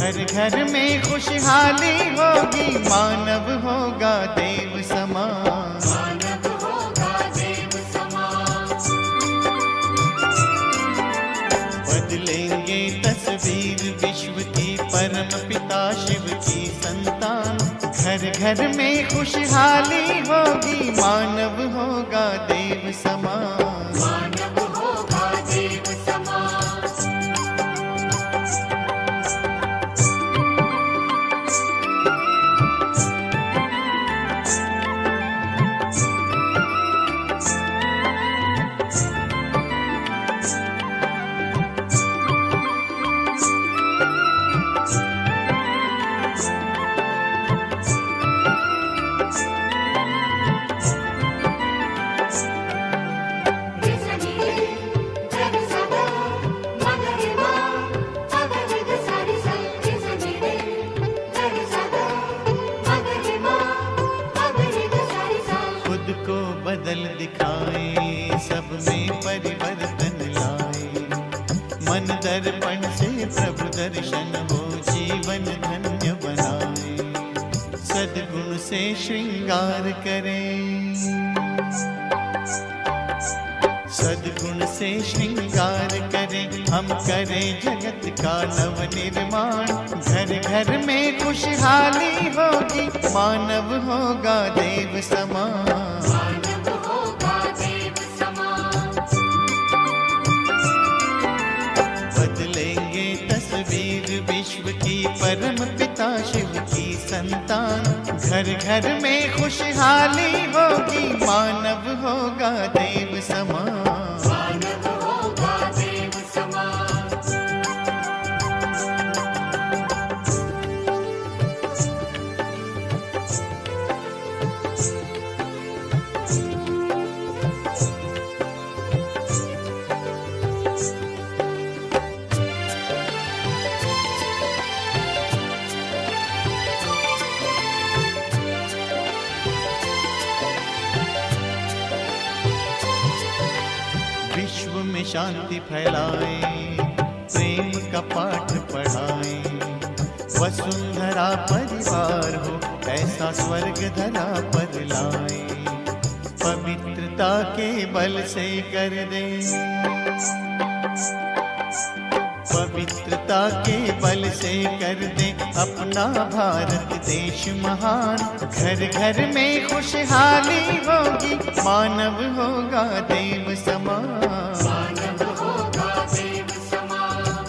घर घर में खुशहाली होगी, मानव होगा देव समान। मानव होगा देव समान। बदलेंगे तस्वीर विश्व की, परम पिता शिव की संतान। घर घर में खुशहाली होगी, मानव होगा देव समान। मानव होगा देव समान। खुद को बदल दिखाए, सब में परिवर्तन लाए। मन दर्पण से प्रभु दर्शन हो, जीवन धन्य बनाए। सद्गुण से श्रृंगार करें, सद्गुण से श्रृंगार करें। हम करें जगत का नव निर्माण। घर घर में खुशहाली होगी, मानव होगा देव समान। मानव होगा देव समान। बदलेंगे तस्वीर विश्व की, परम पिता शिव की संतान। घर घर में खुशहाली होगी, मानव होगा देव समान। मानव होगा देव समान। विश्व में शांति फैलाए, प्रेम का पाठ पढ़ाए। वसुंधरा परिवार हो, ऐसा स्वर्ग धरा पर लाए। पवित्रता के बल से कर दे, पवित्रता के बल से कर दे अपना भारत देश महान। घर घर में खुशहाली होगी, मानव होगा देव समान। मानव होगा देव समान।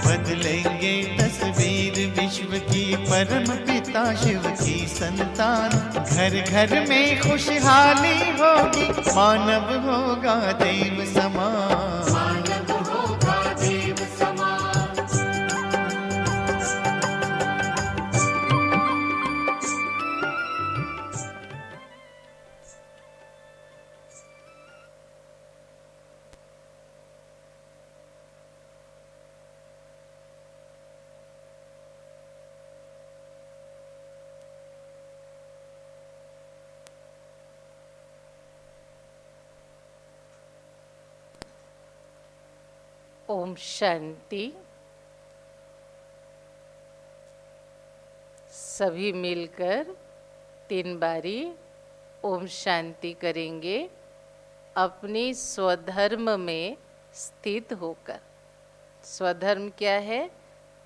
बदलेंगे तस्वीर विश्व की, परम पिता शिव की संतान। घर घर में खुशहाली होगी, मानव होगा देव समान। मानव होगा देव समान। ओम शांति। सभी मिलकर 3 बारी ओम शांति करेंगे, अपनी स्वधर्म में स्थित होकर। स्वधर्म क्या है?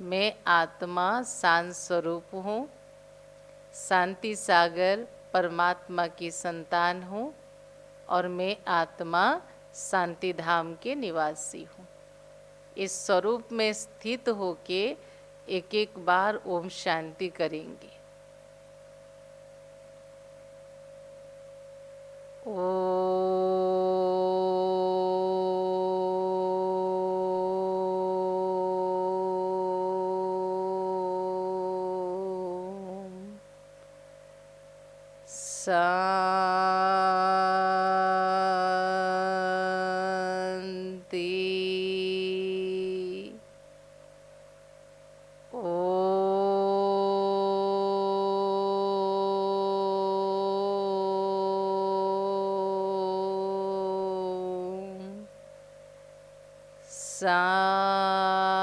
मैं आत्मा शांत स्वरूप हूँ, शांति सागर परमात्मा की संतान हूँ और मैं आत्मा शांति धाम के निवासी हूँ। इस स्वरूप में स्थित होके एक एक बार ओम शांति करेंगे। शांति। शांति।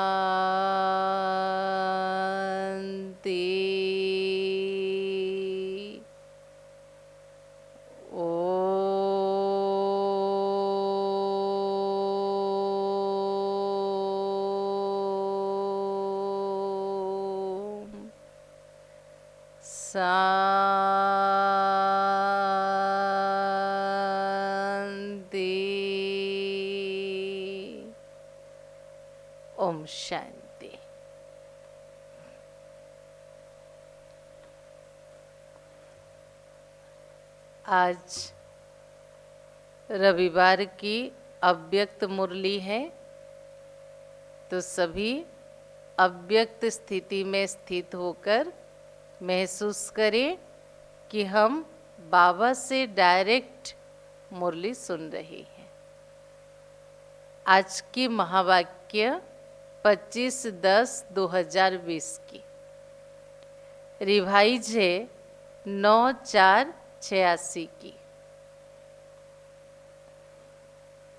शांति। ओम शांति। आज रविवार की अव्यक्त मुरली है, तो सभी अव्यक्त स्थिति में स्थित होकर महसूस करें कि हम बाबा से डायरेक्ट मुरली सुन रहे हैं। आज की महावाक्य 25/10/2020 की रिवाइज है 9/4/86 की।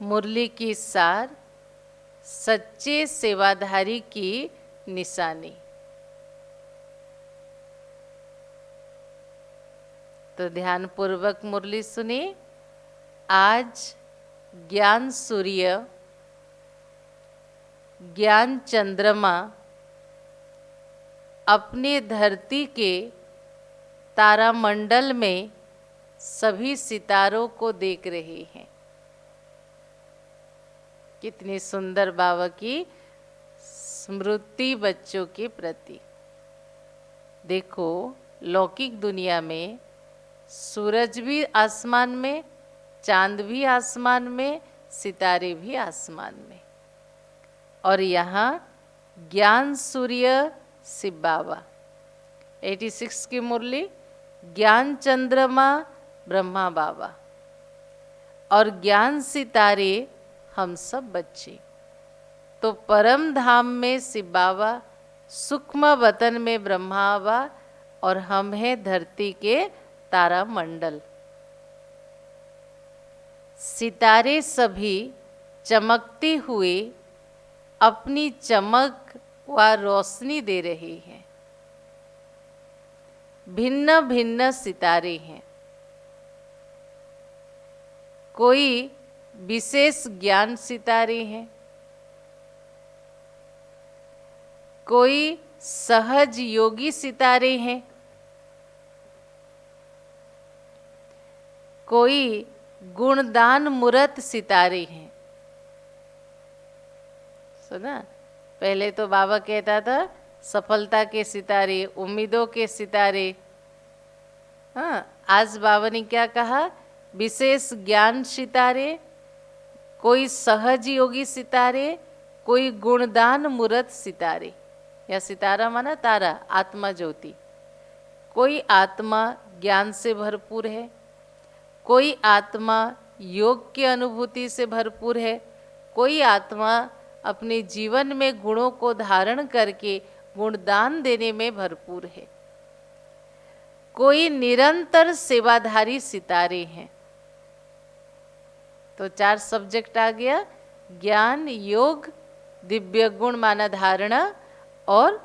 मुरली की सार सच्चे सेवाधारी की निशानी। तो ध्यान पूर्वक मुरली सुनिए। आज ज्ञान सूर्य, ज्ञान चंद्रमा अपने धरती के तारामंडल में सभी सितारों को देख रहे हैं। कितनी सुंदर बाबा की स्मृति बच्चों के प्रति। देखो, लौकिक दुनिया में सूरज भी आसमान में, चांद भी आसमान में, सितारे भी आसमान में, और यहाँ ज्ञान सूर्य शिव बाबा। 86 की मुरली ज्ञान चंद्रमा ब्रह्मा बाबा और ज्ञान सितारे हम सब बच्चे। तो परम धाम में शिव बाबा, सूक्ष्म वतन में ब्रह्मा बाबा, और हम हैं धरती के तारा मंडल। सितारे सभी चमकते हुए अपनी चमक व रोशनी दे रहे हैं। भिन्न भिन्न सितारे हैं। कोई विशेष ज्ञान सितारे हैं, कोई सहज योगी सितारे हैं, कोई गुणदान मूर्त सितारे हैं। सुना? पहले तो बाबा कहता था सफलता के सितारे, उम्मीदों के सितारे। हाँ, आज बाबा ने क्या कहा? विशेष ज्ञान सितारे, कोई सहज योगी सितारे, कोई गुणदान मूर्त सितारे। या सितारा माना तारा, आत्मा ज्योति। कोई आत्मा ज्ञान से भरपूर है, कोई आत्मा योग की अनुभूति से भरपूर है, कोई आत्मा अपने जीवन में गुणों को धारण करके गुणदान देने में भरपूर है, कोई निरंतर सेवाधारी सितारे हैं। तो 4 सब्जेक्ट आ गया: ज्ञान, योग, दिव्य गुण माना धारणा और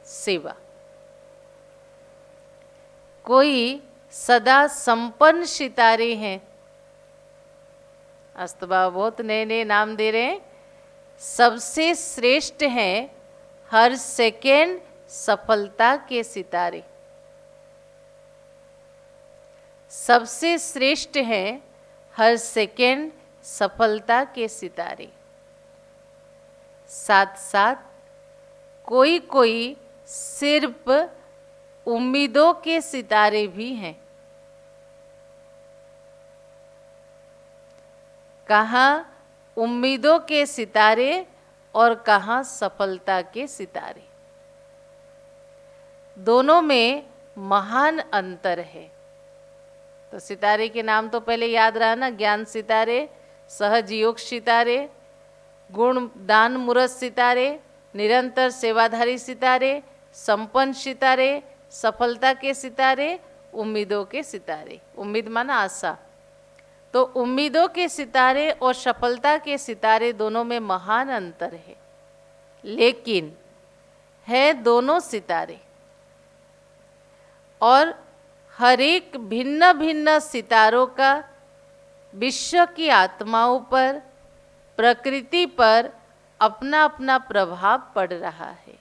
सेवा। कोई सदा संपन्न सितारे हैं। आज तो बाबा बहुत नए नए नाम दे रहे हैं। सबसे श्रेष्ठ हैं हर सेकेंड सफलता के सितारे। सबसे श्रेष्ठ हैं हर सेकेंड सफलता के सितारे। साथ साथ कोई कोई सिर्फ उम्मीदों के सितारे भी हैं। कहाँ उम्मीदों के सितारे और कहाँ सफलता के सितारे। दोनों में महान अंतर है। तो सितारे के नाम तो पहले याद रहा ना, ज्ञान सितारे, सहज योग सितारे, गुण दान मूर्त सितारे, निरंतर सेवाधारी सितारे, संपन्न सितारे, सफलता के सितारे, उम्मीदों के सितारे। उम्मीद माना आशा। तो उम्मीदों के सितारे और सफलता के सितारे दोनों में महान अंतर है, लेकिन है दोनों सितारे। और हर एक भिन्न भिन्न सितारों का विश्व की आत्माओं पर, प्रकृति पर अपना अपना प्रभाव पड़ रहा है।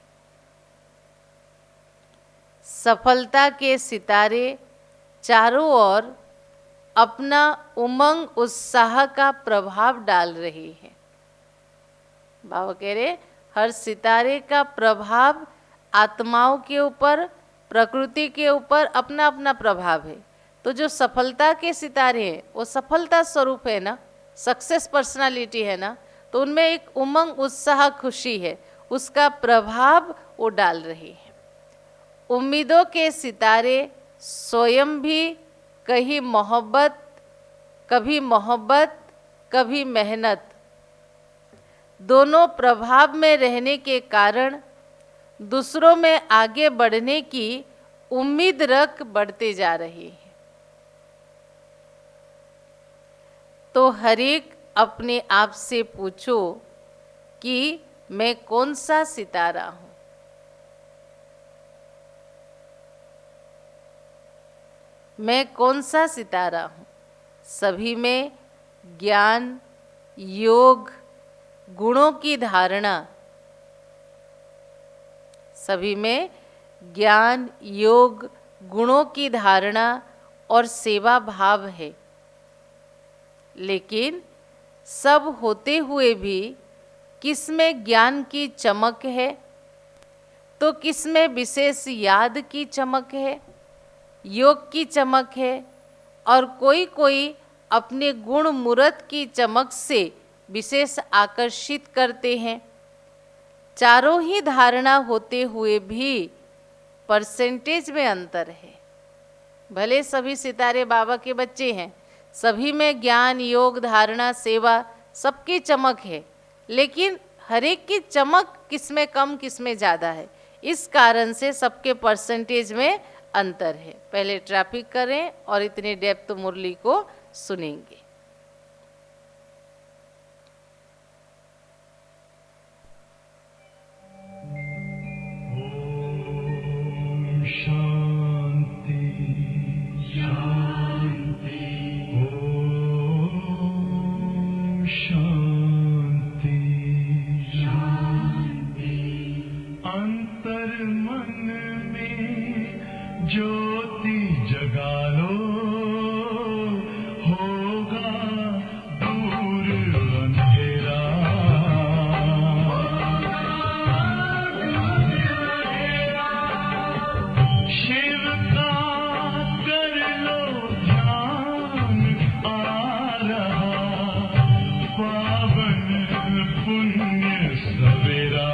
सफलता के सितारे चारों ओर अपना उमंग उत्साह का प्रभाव डाल रहे हैं। बाबा कह रहे हर सितारे का प्रभाव आत्माओं के ऊपर, प्रकृति के ऊपर अपना अपना प्रभाव है। तो जो सफलता के सितारे हैं वो सफलता स्वरूप है ना, सक्सेस पर्सनालिटी है ना, तो उनमें एक उमंग उत्साह खुशी है, उसका प्रभाव वो डाल रहे हैं। उम्मीदों के सितारे स्वयं भी कभी मोहब्बत कभी मेहनत दोनों प्रभाव में रहने के कारण दूसरों में आगे बढ़ने की उम्मीद रख बढ़ते जा रहे हैं। तो हर एक अपने आप से पूछो कि मैं कौन सा सितारा हूं। मैं कौन सा सितारा हूं। सभी में ज्ञान, योग, गुणों की धारणा, सभी में ज्ञान, योग, गुणों की धारणा और सेवा भाव है। लेकिन सब होते हुए भी किसमें ज्ञान की चमक है तो किसमें विशेष याद की चमक है, योग की चमक है, और कोई कोई अपने गुण मूर्त की चमक से विशेष आकर्षित करते हैं। चारों ही धारणा होते हुए भी परसेंटेज में अंतर है। भले सभी सितारे बाबा के बच्चे हैं, सभी में ज्ञान, योग, धारणा, सेवा सबकी चमक है, लेकिन हर एक की चमक किसमें कम किसमें ज़्यादा है। इस कारण से सबके परसेंटेज में अंतर है। पहले ट्रैफिक करें और इतनी डेप्थ मुरली को सुनेंगे। शांति शांति ओम शांति शांति। अंतर मन में ज्योति जगा लो, होगा दूर अंधेरा। शिव का कर लो ध्यान, आ रहा पावन पुण्य सवेरा।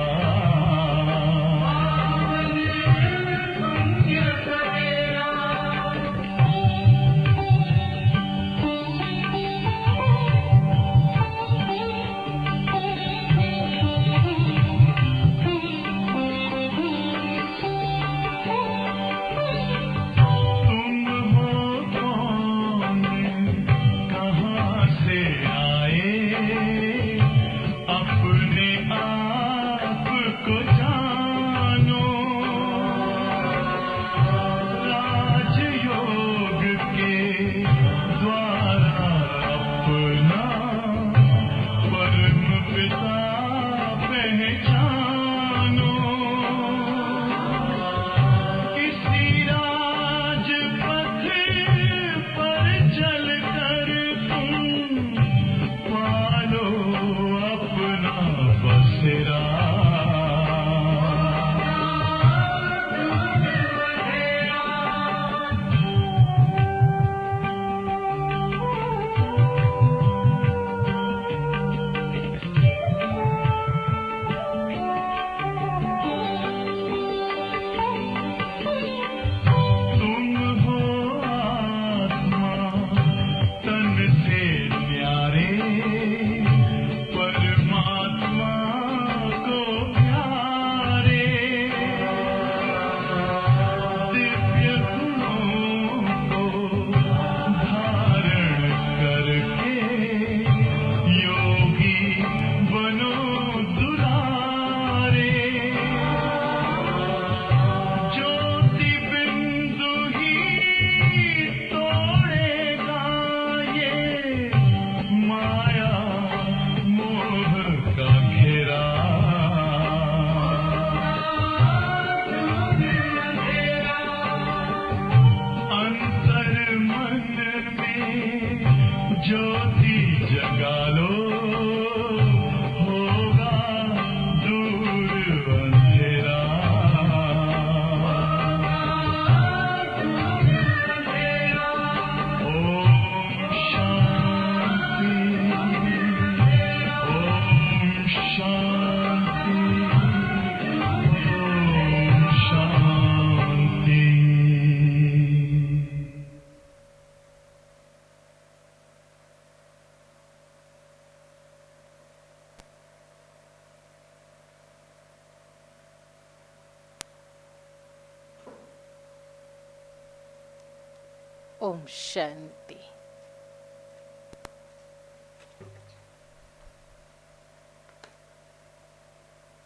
ओम शांति।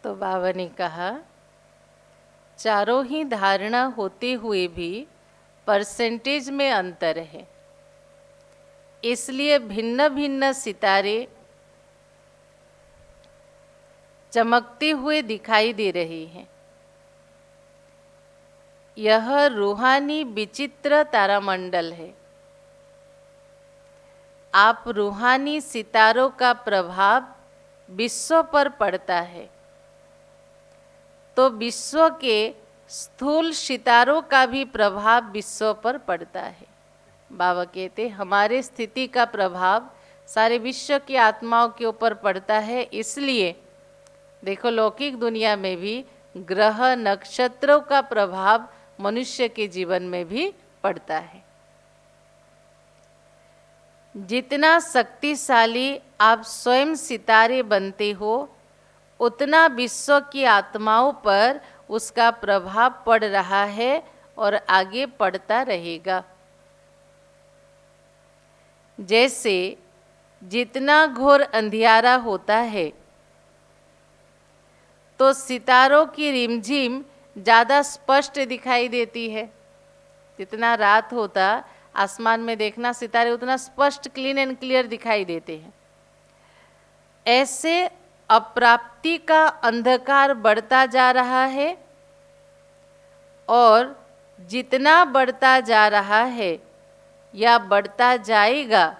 तो बाबा ने कहा, चारों ही धारणा होते हुए भी परसेंटेज में अंतर है, इसलिए भिन्न भिन्न सितारे चमकते हुए दिखाई दे रहे हैं। यह रूहानी विचित्र तारामंडल है। आप रूहानी सितारों का प्रभाव विश्व पर पड़ता है, तो विश्व के स्थूल सितारों का भी प्रभाव विश्व पर पड़ता है। बाबा कहते हमारे स्थिति का प्रभाव सारे विश्व की आत्माओं के ऊपर पड़ता है। इसलिए देखो, लौकिक दुनिया में भी ग्रह नक्षत्रों का प्रभाव मनुष्य के जीवन में भी पड़ता है। जितना शक्तिशाली आप स्वयं सितारे बनते हो, उतना विश्व की आत्माओं पर उसका प्रभाव पड़ रहा है और आगे पड़ता रहेगा। जैसे जितना घोर अंधियारा होता है तो सितारों की रिमझिम ज़्यादा स्पष्ट दिखाई देती है। जितना रात होता आसमान में देखना सितारे उतना स्पष्ट, क्लीन एंड क्लियर दिखाई देते हैं। ऐसे अप्राप्ति का अंधकार बढ़ता जा रहा है और जितना बढ़ता जा रहा है या बढ़ता जाएगा,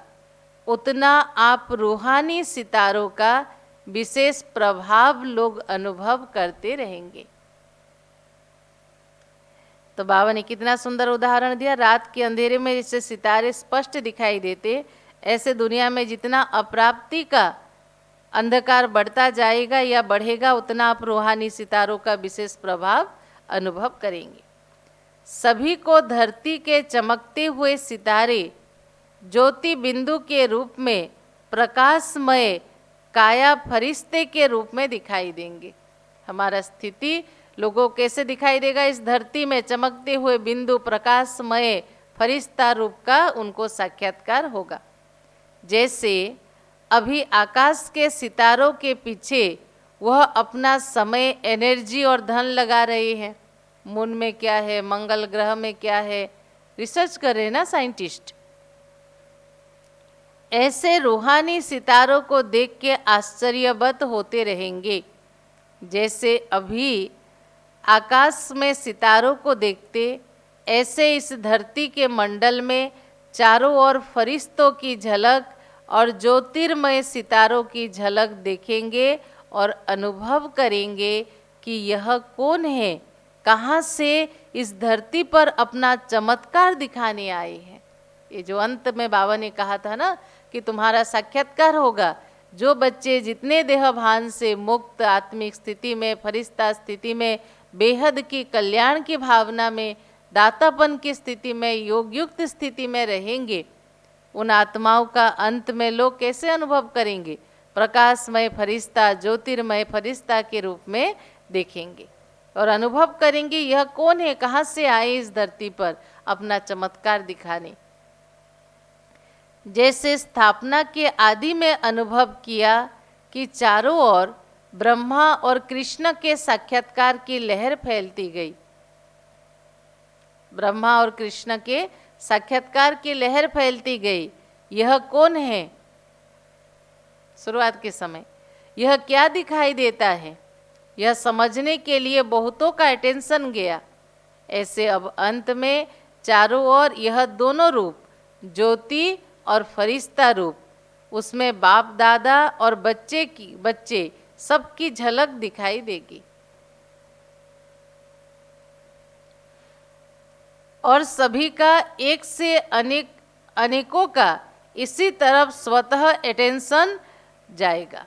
उतना आप रूहानी सितारों का विशेष प्रभाव लोग अनुभव करते रहेंगे। तो बाबा ने कितना सुंदर उदाहरण दिया। रात के अंधेरे में जैसे सितारे स्पष्ट दिखाई देते, ऐसे दुनिया में जितना अप्राप्ति का अंधकार बढ़ता जाएगा या बढ़ेगा, उतना आप रूहानी सितारों का विशेष प्रभाव अनुभव करेंगे। सभी को धरती के चमकते हुए सितारे ज्योति बिंदु के रूप में प्रकाशमय काया फरिश्ते के रूप में दिखाई देंगे। हमारा स्थिति लोगों को कैसे दिखाई देगा? इस धरती में चमकते हुए बिंदु प्रकाशमय फरिश्ता रूप का उनको साक्षात्कार होगा। जैसे अभी आकाश के सितारों के पीछे वह अपना समय, एनर्जी और धन लगा रहे हैं। मून में क्या है, मंगल ग्रह में क्या है, रिसर्च कर रहे हैं ना साइंटिस्ट। ऐसे रूहानी सितारों को देख के आश्चर्यवत होते रहेंगे। जैसे अभी आकाश में सितारों को देखते, ऐसे इस धरती के मंडल में चारों ओर फरिश्तों की झलक और ज्योतिर्मय सितारों की झलक देखेंगे और अनुभव करेंगे कि यह कौन है, कहाँ से इस धरती पर अपना चमत्कार दिखाने आए हैं। ये जो अंत में बाबा ने कहा था ना कि तुम्हारा साक्षात्कार होगा। जो बच्चे जितने देह भान से मुक्त आत्मिक स्थिति में, फरिश्ता स्थिति में, बेहद की कल्याण की भावना में, दातापन की स्थिति में, योगयुक्त स्थिति में रहेंगे, उन आत्माओं का अंत में लोग कैसे अनुभव करेंगे? प्रकाशमय फरिश्ता, ज्योतिर्मय फरिश्ता के रूप में देखेंगे और अनुभव करेंगे यह कौन है, कहाँ से आए इस धरती पर अपना चमत्कार दिखाने। जैसे स्थापना के आदि में अनुभव किया कि चारों ओर ब्रह्मा और कृष्ण के साक्षात्कार की लहर फैलती गई। ब्रह्मा और कृष्ण के साक्षात्कार की लहर फैलती गई। यह कौन है? शुरुआत के समय यह क्या दिखाई देता है, यह समझने के लिए बहुतों का अटेंशन गया। ऐसे अब अंत में चारों ओर यह दोनों रूप, ज्योति और फरिश्ता रूप, उसमें बाप दादा और बच्चे सबकी झलक दिखाई देगी। और सभी का एक से अनेकों का इसी तरफ स्वतः अटेंशन जाएगा।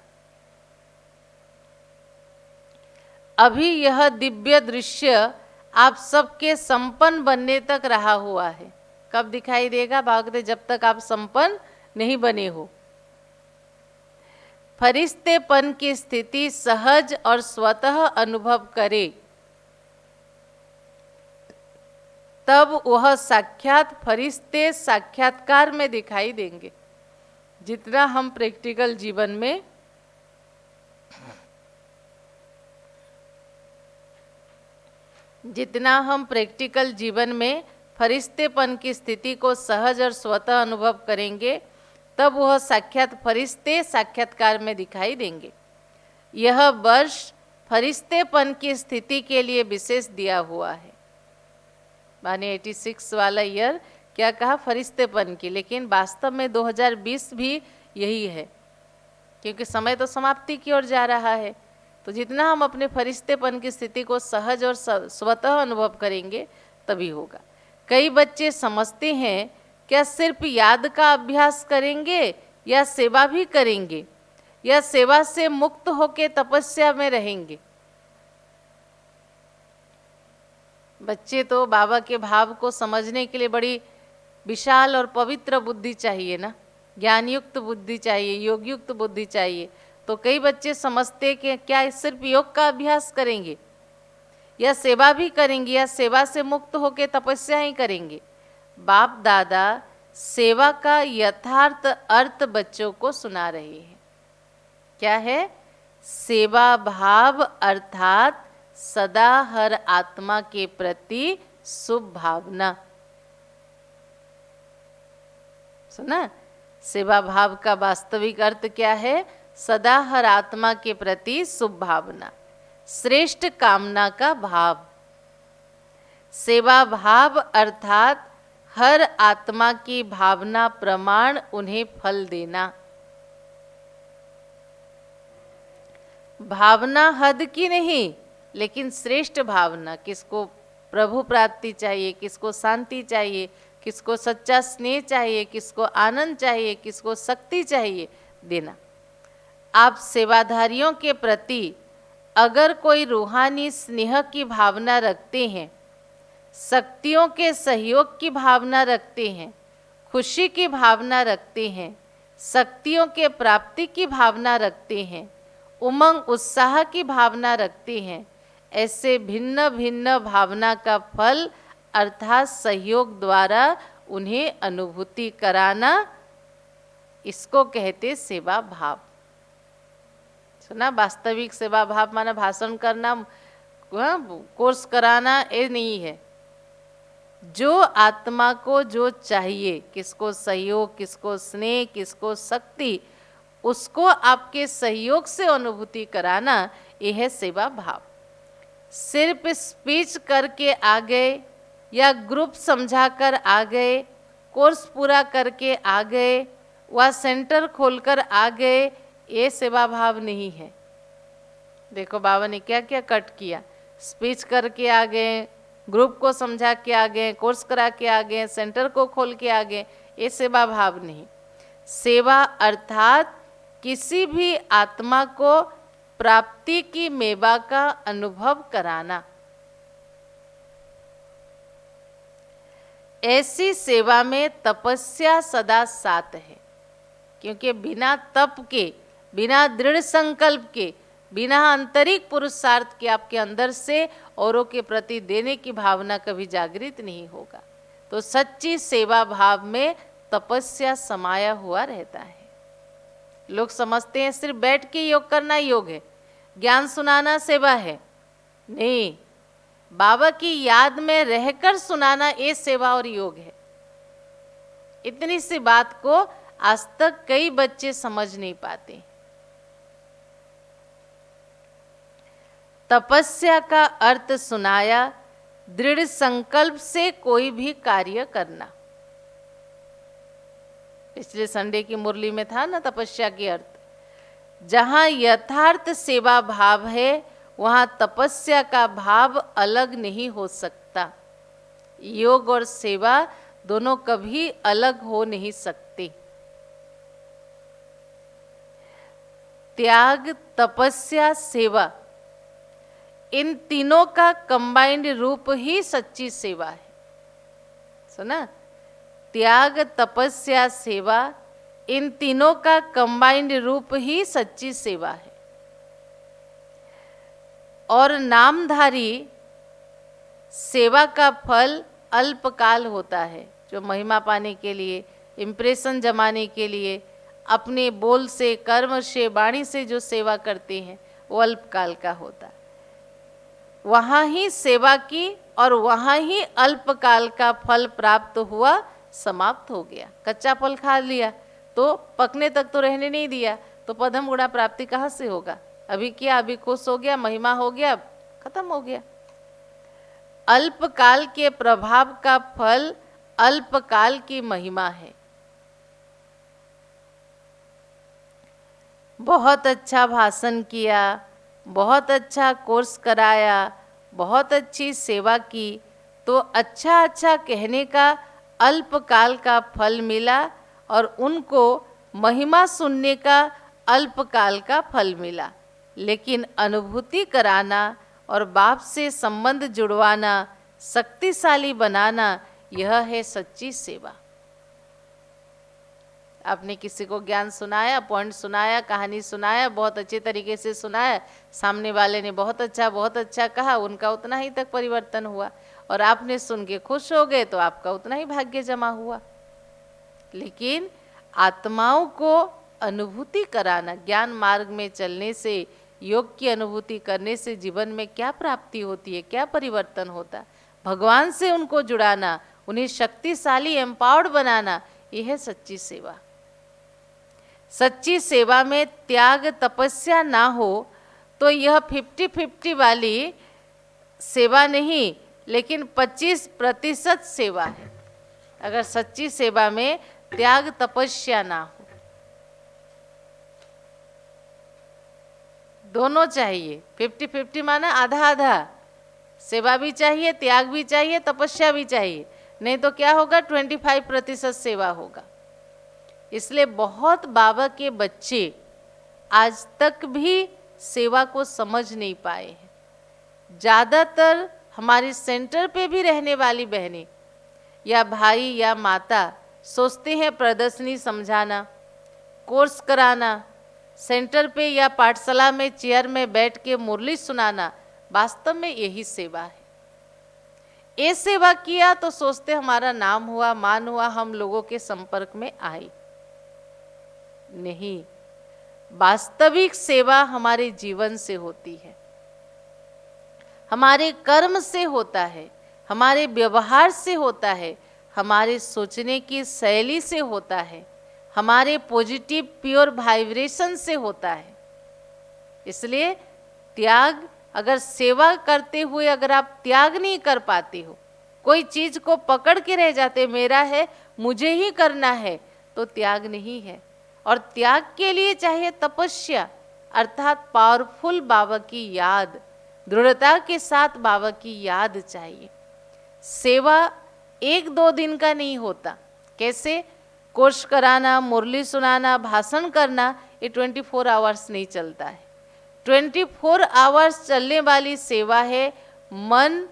अभी यह दिव्य दृश्य आप सबके संपन्न बनने तक रहा हुआ है। कब दिखाई देगा? भागते जब तक आप संपन्न नहीं बने हो। फरिश्तेपन की स्थिति सहज और स्वतः अनुभव करे। तब वह साक्षात फरिश्ते साक्षात्कार में दिखाई देंगे। जितना हम प्रैक्टिकल जीवन में फरिश्तेपन की स्थिति को सहज और स्वतः अनुभव करेंगे, तब वह साक्षात फरिश्ते साक्षात्कार में दिखाई देंगे। यह वर्ष फरिश्तेपन की स्थिति के लिए विशेष दिया हुआ है। माने 86 वाला ईयर क्या कहा, फरिश्तेपन की, लेकिन वास्तव में 2020 भी यही है, क्योंकि समय तो समाप्ति की ओर जा रहा है। तो जितना हम अपने फरिश्तेपन की स्थिति को सहज और स्वतः अनुभव करेंगे तभी होगा। कई बच्चे समझते हैं क्या सिर्फ याद का अभ्यास करेंगे या सेवा भी करेंगे, या सेवा से मुक्त होकर तपस्या में रहेंगे। बच्चे तो बाबा के भाव को समझने के लिए बड़ी विशाल और पवित्र बुद्धि चाहिए ना, ज्ञानयुक्त बुद्धि चाहिए, योगयुक्त बुद्धि चाहिए। तो कई बच्चे समझते कि क्या सिर्फ योग का अभ्यास करेंगे या सेवा भी करेंगे, या सेवा से मुक्त होकर तपस्या ही करेंगे। बाप दादा सेवा का यथार्थ अर्थ बच्चों को सुना रहे हैं। क्या है? सेवा भाव अर्थात सदा हर आत्मा के प्रति शुभ भावना। सुना? सेवा भाव का वास्तविक अर्थ क्या है? सदा हर आत्मा के प्रति शुभ भावना, श्रेष्ठ कामना का भाव। सेवा भाव अर्थात हर आत्मा की भावना प्रमाण उन्हें फल देना। भावना हद की नहीं, लेकिन श्रेष्ठ भावना। किसको प्रभु प्राप्ति चाहिए, किसको शांति चाहिए, किसको सच्चा स्नेह चाहिए, किसको आनंद चाहिए, किसको शक्ति चाहिए, देना। आप सेवाधारियों के प्रति अगर कोई रूहानी स्नेह की भावना रखते हैं, शक्तियों के सहयोग की भावना रखते हैं, खुशी की भावना रखते हैं, शक्तियों के प्राप्ति की भावना रखते हैं, उमंग उत्साह की भावना रखते हैं, ऐसे भिन्न भिन्न भावना का फल अर्थात सहयोग द्वारा उन्हें अनुभूति कराना, इसको कहते सेवा भाव। सुना? वास्तविक सेवा भाव माना भाषण करना, कोर्स कराना, ये नहीं है। जो आत्मा को जो चाहिए, किसको सहयोग, किसको स्नेह, किसको शक्ति, उसको आपके सहयोग से अनुभूति कराना, यह है सेवा भाव। सिर्फ स्पीच करके आ गए या ग्रुप समझाकर आ गए, कोर्स पूरा करके आ गए, वह सेंटर खोलकर आ गए, ये सेवा भाव नहीं है। देखो बाबा ने क्या क्या कट किया। स्पीच करके आ गए, ग्रुप को समझा के आ गए, कोर्स करा के आ गए, सेंटर को खोल के आ गए, ये सेवा भाव नहीं। सेवा अर्थात किसी भी आत्मा को प्राप्ति की मेवा का अनुभव कराना। ऐसी सेवा में तपस्या सदा साथ है, क्योंकि बिना तप के, बिना दृढ़ संकल्प के, बिना आंतरिक पुरुषार्थ के आपके अंदर से औरों के प्रति देने की भावना कभी जागृत नहीं होगा। तो सच्ची सेवा भाव में तपस्या समाया हुआ रहता है। लोग समझते हैं सिर्फ बैठ के योग करना योग है, ज्ञान सुनाना सेवा है। नहीं, बाबा की याद में रहकर सुनाना ये सेवा और योग है। इतनी सी बात को आज तक कई बच्चे समझ नहीं पाते। तपस्या का अर्थ सुनाया, दृढ़ संकल्प से कोई भी कार्य करना। पिछले संडे की मुरली में था ना तपस्या की अर्थ। जहाँ यथार्थ सेवा भाव है वहाँ तपस्या का भाव अलग नहीं हो सकता। योग और सेवा दोनों कभी अलग हो नहीं सकते। त्याग, तपस्या, सेवा, इन तीनों का कंबाइंड रूप ही सच्ची सेवा है। सुना? त्याग, तपस्या, सेवा, इन तीनों का कंबाइंड रूप ही सच्ची सेवा है। और नामधारी सेवा का फल अल्पकाल होता है, जो महिमा पाने के लिए, इम्प्रेशन जमाने के लिए, अपने बोल से, कर्म से, वाणी से जो सेवा करते हैं वो अल्पकाल का होता है। वहाँ ही सेवा की और वहाँ ही अल्पकाल का फल प्राप्त हुआ, समाप्त हो गया। कच्चा फल खा लिया तो पकने तक तो रहने नहीं दिया, तो पदम गुणा प्राप्ति कहाँ से होगा? अभी किया, अभी खुश हो गया, महिमा हो गया, खत्म हो गया। अल्पकाल के प्रभाव का फल अल्पकाल की महिमा है। बहुत अच्छा भाषण किया, बहुत अच्छा कोर्स कराया, बहुत अच्छी सेवा की, तो अच्छा अच्छा कहने का अल्पकाल का फल मिला और उनको महिमा सुनने का अल्पकाल का फल मिला। लेकिन अनुभूति कराना और बाप से संबंध जुड़वाना, शक्तिशाली बनाना, यह है सच्ची सेवा। आपने किसी को ज्ञान सुनाया, पॉइंट सुनाया, कहानी सुनाया, बहुत अच्छे तरीके से सुनाया, सामने वाले ने बहुत अच्छा कहा, उनका उतना ही तक परिवर्तन हुआ और आपने सुन के खुश हो गए तो आपका उतना ही भाग्य जमा हुआ। लेकिन आत्माओं को अनुभूति कराना, ज्ञान मार्ग में चलने से, योग की अनुभूति करने से जीवन में क्या प्राप्ति होती है, क्या परिवर्तन होता है, भगवान से उनको जुड़ाना, उन्हें शक्तिशाली एम्पावर्ड बनाना, यह है सच्ची सेवा। सच्ची सेवा में त्याग तपस्या ना हो तो यह 50-50 वाली सेवा नहीं, लेकिन 25% सेवा है। अगर सच्ची सेवा में त्याग तपस्या ना हो, दोनों चाहिए। 50-50 माना आधा आधा, सेवा भी चाहिए, त्याग भी चाहिए, तपस्या भी चाहिए, नहीं तो क्या होगा? 25% सेवा होगा। इसलिए बहुत बाबा के बच्चे आज तक भी सेवा को समझ नहीं पाए हैं। ज़्यादातर हमारे सेंटर पे भी रहने वाली बहनें या भाई या माता सोचते हैं प्रदर्शनी समझाना, कोर्स कराना, सेंटर पे या पाठशाला में चेयर में बैठ के मुरली सुनाना, वास्तव में यही सेवा है। ये सेवा किया तो सोचते हमारा नाम हुआ, मान हुआ, हम लोगों के संपर्क में आए। नहीं, वास्तविक सेवा हमारे जीवन से होती है, हमारे कर्म से होता है, हमारे व्यवहार से होता है, हमारे सोचने की शैली से होता है, हमारे पॉजिटिव प्योर वाइब्रेशन से होता है। इसलिए त्याग, अगर सेवा करते हुए अगर आप त्याग नहीं कर पाते हो, कोई चीज को पकड़ के रह जाते, मेरा है, मुझे ही करना है, तो त्याग नहीं है। और त्याग के लिए चाहिए तपस्या, अर्थात पावरफुल बाबा की याद, दृढ़ता के साथ बाबा की याद चाहिए। सेवा 1-2 दिन का नहीं होता। कैसे? कोर्स कराना, मुरली सुनाना, भाषण करना, ये 24 आवर्स नहीं चलता है। 24 आवर्स चलने वाली सेवा है मन,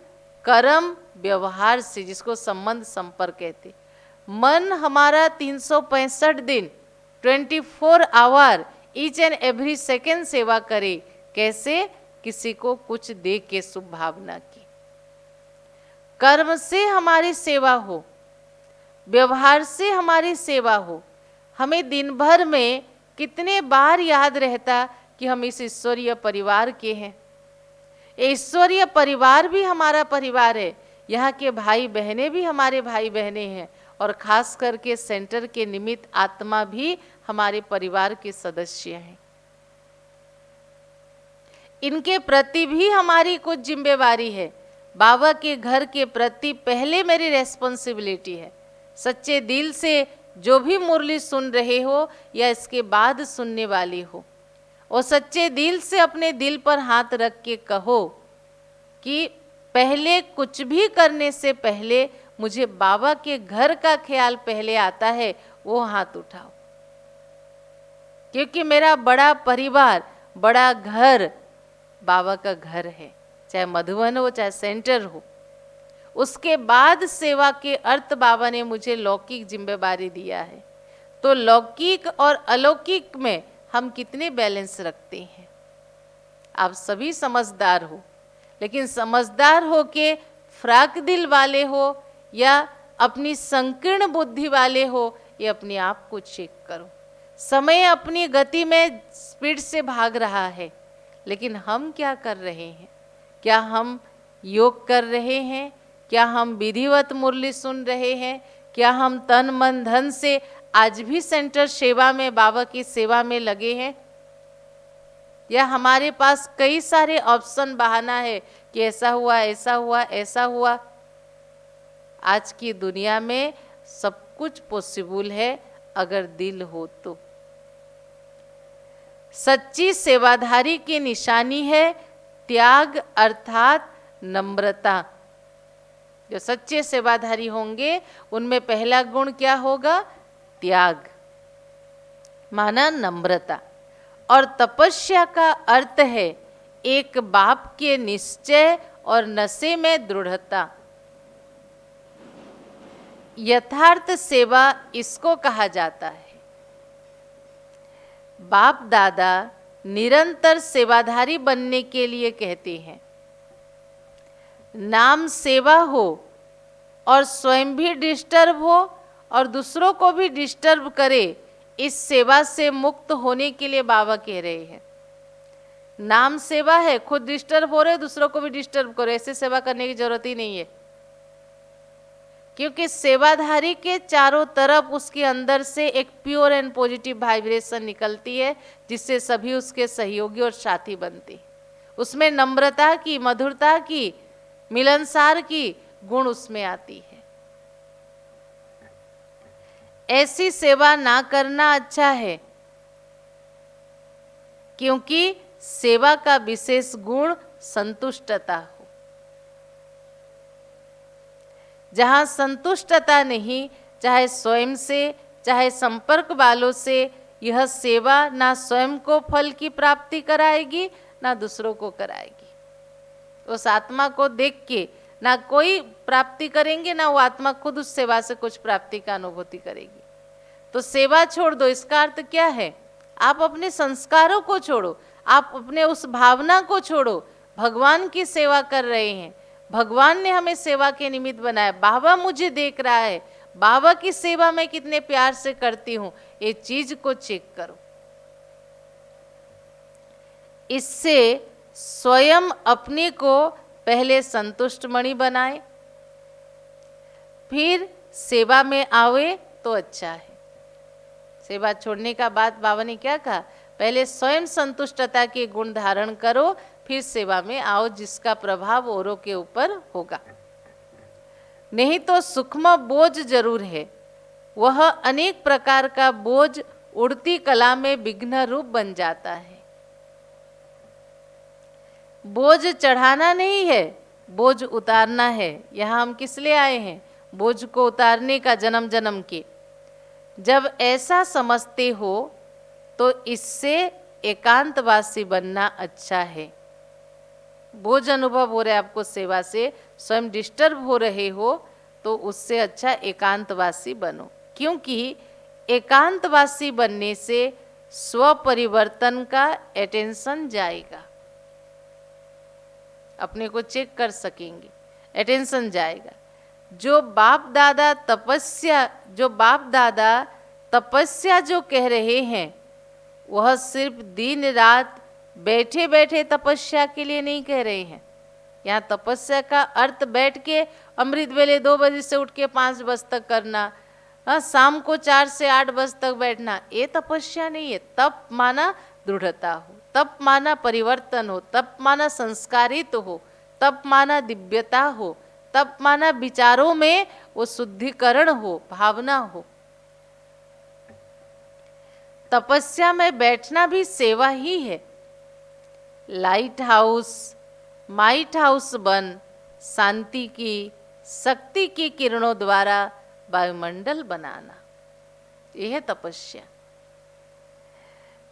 कर्म, व्यवहार से, जिसको संबंध संपर्क कहते। मन हमारा 365 दिन 24 hour each and every second सेवा करे। कैसे? किसी को कुछ दे के शुभ भावना की। कर्म से हमारी सेवा हो, व्यवहार से हमारी सेवा हो। हमें दिन भर में कितने बार याद रहता कि हम इस ईश्वरीय परिवार के हैं। ईश्वरीय परिवार भी हमारा परिवार है, यहाँ के भाई बहनें भी हमारे भाई बहनें हैं, और खास करके सेंटर के निमित्त आत्मा भी हमारे परिवार के सदस्य हैं। इनके प्रति भी हमारी कुछ जिम्मेवारी है। बाबा के घर के प्रति पहले मेरी रेस्पॉन्सिबिलिटी है। सच्चे दिल से जो भी मुरली सुन रहे हो या इसके बाद सुनने वाली हो, और सच्चे दिल से अपने दिल पर हाथ रख के कहो कि पहले कुछ भी करने से पहले मुझे बाबा के घर का ख्याल पहले आता है, वो हाथ उठाओ। क्योंकि मेरा बड़ा परिवार, बड़ा घर बाबा का घर है, चाहे मधुबन हो चाहे सेंटर हो। उसके बाद सेवा के अर्थ बाबा ने मुझे लौकिक जिम्मेदारी दिया है। तो लौकिक और अलौकिक में हम कितने बैलेंस रखते हैं? आप सभी समझदार हो, लेकिन समझदार हो के फ्राक दिल वाले हो या अपनी संकीर्ण बुद्धि वाले हो, ये अपने आप को चेक करो। समय अपनी गति में स्पीड से भाग रहा है, लेकिन हम क्या कर रहे हैं? क्या हम योग कर रहे हैं? क्या हम विधिवत मुरली सुन रहे हैं? क्या हम तन मन धन से आज भी सेंटर सेवा में, बाबा की सेवा में लगे हैं? या हमारे पास कई सारे ऑप्शन बहाना है कि ऐसा हुआ, ऐसा हुआ, ऐसा हुआ। आज की दुनिया में सब कुछ पॉसिबल है अगर दिल हो तो। सच्ची सेवाधारी की निशानी है त्याग अर्थात नम्रता। जो सच्चे सेवाधारी होंगे उनमें पहला गुण क्या होगा? त्याग, माना नम्रता। और तपस्या का अर्थ है एक बाप के निश्चय और नशे में दृढ़ता। यथार्थ सेवा इसको कहा जाता है। बाप दादा निरंतर सेवाधारी बनने के लिए कहते हैं, नाम सेवा हो और स्वयं भी डिस्टर्ब हो और दूसरों को भी डिस्टर्ब करे, इस सेवा से मुक्त होने के लिए बाबा कह रहे हैं। नाम सेवा है, खुद डिस्टर्ब हो रहे, दूसरों को भी डिस्टर्ब करो, ऐसे सेवा करने की जरूरत ही नहीं है। क्योंकि सेवाधारी के चारों तरफ उसके अंदर से एक प्योर एंड पॉजिटिव वाइब्रेशन निकलती है, जिससे सभी उसके सहयोगी और साथी बनते। उसमें नम्रता की, मधुरता की, मिलनसार की गुण उसमें आती है। ऐसी सेवा ना करना अच्छा है, क्योंकि सेवा का विशेष गुण संतुष्टता हो। जहां संतुष्टता नहीं, चाहे स्वयं से चाहे संपर्क वालों से, यह सेवा ना स्वयं को फल की प्राप्ति कराएगी ना दूसरों को कराएगी। उस आत्मा को देख के ना कोई प्राप्ति करेंगे, ना वो आत्मा खुद उस सेवा से कुछ प्राप्ति का अनुभूति करेगी। तो सेवा छोड़ दो, इसका अर्थ क्या है? आप अपने संस्कारों को छोड़ो, आप अपने उस भावना को छोड़ो। भगवान की सेवा कर रहे हैं, भगवान ने हमें सेवा के निमित्त बनाया, बाबा मुझे देख रहा है, बाबा की सेवा मैं कितने प्यार से करती हूं, ये चीज को चेक करो। इससे स्वयं अपने को पहले संतुष्ट मणि बनाए, फिर सेवा में आवे तो अच्छा है। सेवा छोड़ने का बाद बाबा ने क्या कहा? पहले स्वयं संतुष्टता के गुण धारण करो, फिर सेवा में आओ, जिसका प्रभाव औरों के ऊपर होगा। नहीं तो सूक्ष्म बोझ जरूर है, वह अनेक प्रकार का बोझ उड़ती कला में विघ्न रूप बन जाता है। बोझ चढ़ाना नहीं है, बोझ उतारना है। यहाँ हम किस लिए आए हैं? बोझ को उतारने का, जन्म जन्म के। जब ऐसा समझते हो तो इससे एकांतवासी बनना अच्छा है। बोझ अनुभव हो रहा है आपको सेवा से, स्वयं डिस्टर्ब हो रहे हो, तो उससे अच्छा एकांतवासी बनो। क्योंकि एकांतवासी बनने से स्व परिवर्तन का अटेंशन जाएगा, अपने को चेक कर सकेंगे, अटेंशन जाएगा। जो बाप दादा तपस्या जो कह रहे हैं, वह सिर्फ दिन रात बैठे बैठे तपस्या के लिए नहीं कह रहे हैं। यहाँ तपस्या का अर्थ बैठ के अमृत वेले 2 बजे से उठ के 5 बजे तक करना, शाम को 4 से 8 बजे तक बैठना, ये तपस्या नहीं है। तप माना दृढ़ता हो, तप माना परिवर्तन हो, तप माना संस्कारित हो, तप माना दिव्यता हो, तप माना विचारों में वो शुद्धिकरण हो, भावना हो। तपस्या में बैठना भी सेवा ही है। लाइट हाउस, माइट हाउस बन शांति की, शक्ति की किरणों द्वारा वायुमंडल बनाना, यह है तपस्या।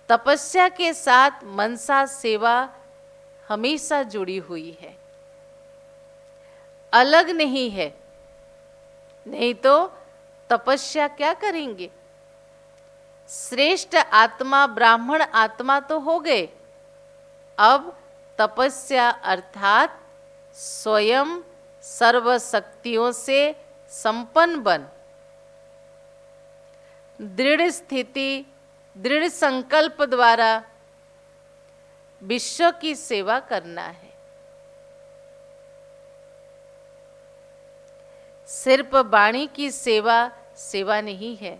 तपस्या के साथ मनसा सेवा हमेशा जुड़ी हुई है, अलग नहीं है। नहीं तो तपस्या क्या करेंगे? श्रेष्ठ आत्मा ब्राह्मण आत्मा तो हो गए, अब तपस्या अर्थात स्वयं सर्व शक्तियों से संपन्न बन, दृढ़ स्थिति, दृढ़ संकल्प द्वारा विश्व की सेवा करना है। सिर्फ वाणी की सेवा सेवा नहीं है।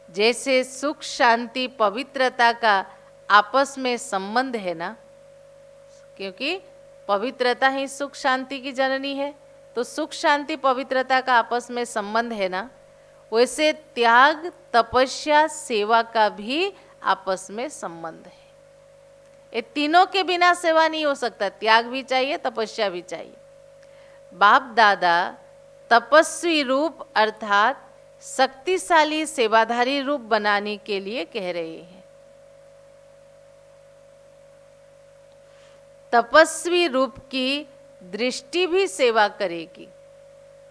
जैसे सुख शांति पवित्रता का आपस में संबंध है ना, क्योंकि पवित्रता ही सुख शांति की जननी है, तो सुख शांति पवित्रता का आपस में संबंध है ना, वैसे त्याग तपस्या सेवा का भी आपस में संबंध है। ये तीनों के बिना सेवा नहीं हो सकता, त्याग भी चाहिए, तपस्या भी चाहिए। बाप दादा तपस्वी रूप अर्थात शक्तिशाली सेवाधारी रूप बनाने के लिए कह रहे हैं। तपस्वी रूप की दृष्टि भी सेवा करेगी।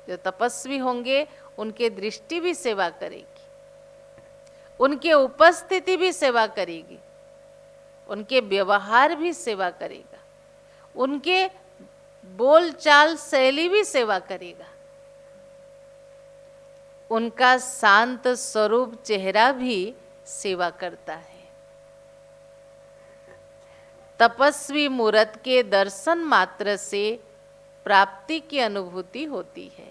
जो तपस्वी होंगे उनके दृष्टि भी सेवा करेगी, उनके उपस्थिति भी सेवा करेगी, उनके व्यवहार भी सेवा करेगा, उनके बोलचाल शैली भी सेवा करेगा, उनका शांत स्वरूप चेहरा भी सेवा करता है। तपस्वी मूर्त के दर्शन मात्र से प्राप्ति की अनुभूति होती है।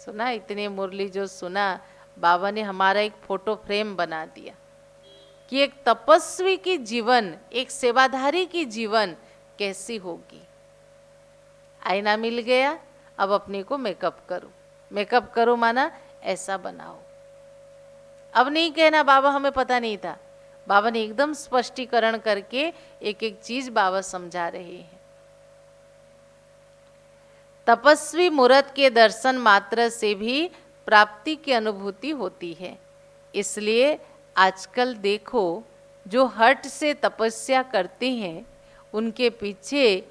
सुना, इतने मुरली जो सुना, बाबा ने हमारा एक फोटो फ्रेम बना दिया कि एक तपस्वी की जीवन, एक सेवाधारी की जीवन कैसी होगी। आईना मिल गया, अब अपने को मेकअप करो। मेकअप करो माना ऐसा बनाओ। अब नहीं कहना बाबा हमें पता नहीं था, बाबा ने एकदम स्पष्टीकरण करके एक एक चीज बाबा समझा रहे हैं। तपस्वी मूर्त के दर्शन मात्र से भी प्राप्ति की अनुभूति होती है। इसलिए आजकल देखो जो हठ से तपस्या करते हैं, उनके पीछे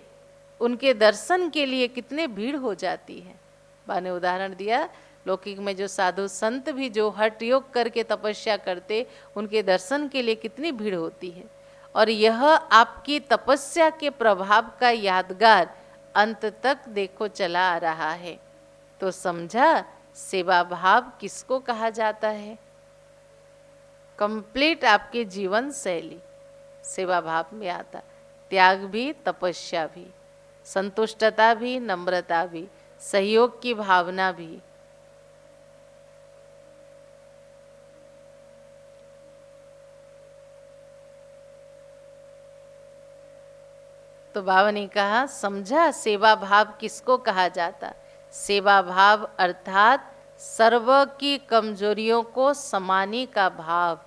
उनके दर्शन के लिए कितने भीड़ हो जाती है। बा ने उदाहरण दिया, लौकिक में जो साधु संत भी जो हठ योग करके तपस्या करते, उनके दर्शन के लिए कितनी भीड़ होती है। और यह आपकी तपस्या के प्रभाव का यादगार अंत तक देखो चला आ रहा है। तो समझा सेवा भाव किसको कहा जाता है। कंप्लीट आपके जीवन शैली सेवा भाव में आता, त्याग भी, तपस्या भी, संतुष्टता भी, नम्रता भी, सहयोग की भावना भी। तो बाबा ने कहा, समझा सेवा भाव किसको कहा जाता। सेवा भाव अर्थात सर्व की कमजोरियों को समाने का भाव,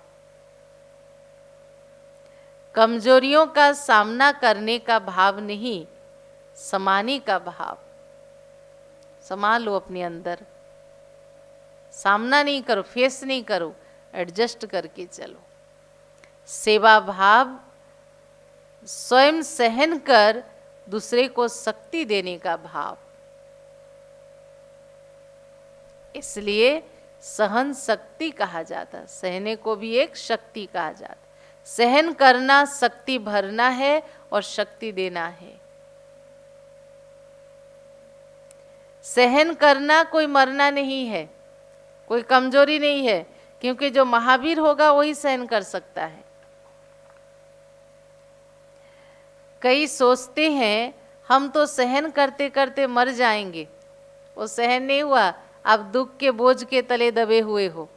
कमजोरियों का सामना करने का भाव नहीं, समाने का भाव। समा लो अपने अंदर, सामना नहीं करो, फेस नहीं करो, एडजस्ट करके चलो। सेवा भाव स्वयं सहन कर दूसरे को शक्ति देने का भाव। इसलिए सहन शक्ति कहा जाता, सहने को भी एक शक्ति कहा जाता। सहन करना शक्ति भरना है और शक्ति देना है। सहन करना कोई मरना नहीं है, कोई कमजोरी नहीं है, क्योंकि जो महावीर होगा वही सहन कर सकता है। कई सोचते हैं हम तो सहन करते करते मर जाएंगे, वो सहन नहीं हुआ, आप दुख के बोझ के तले दबे हुए हो।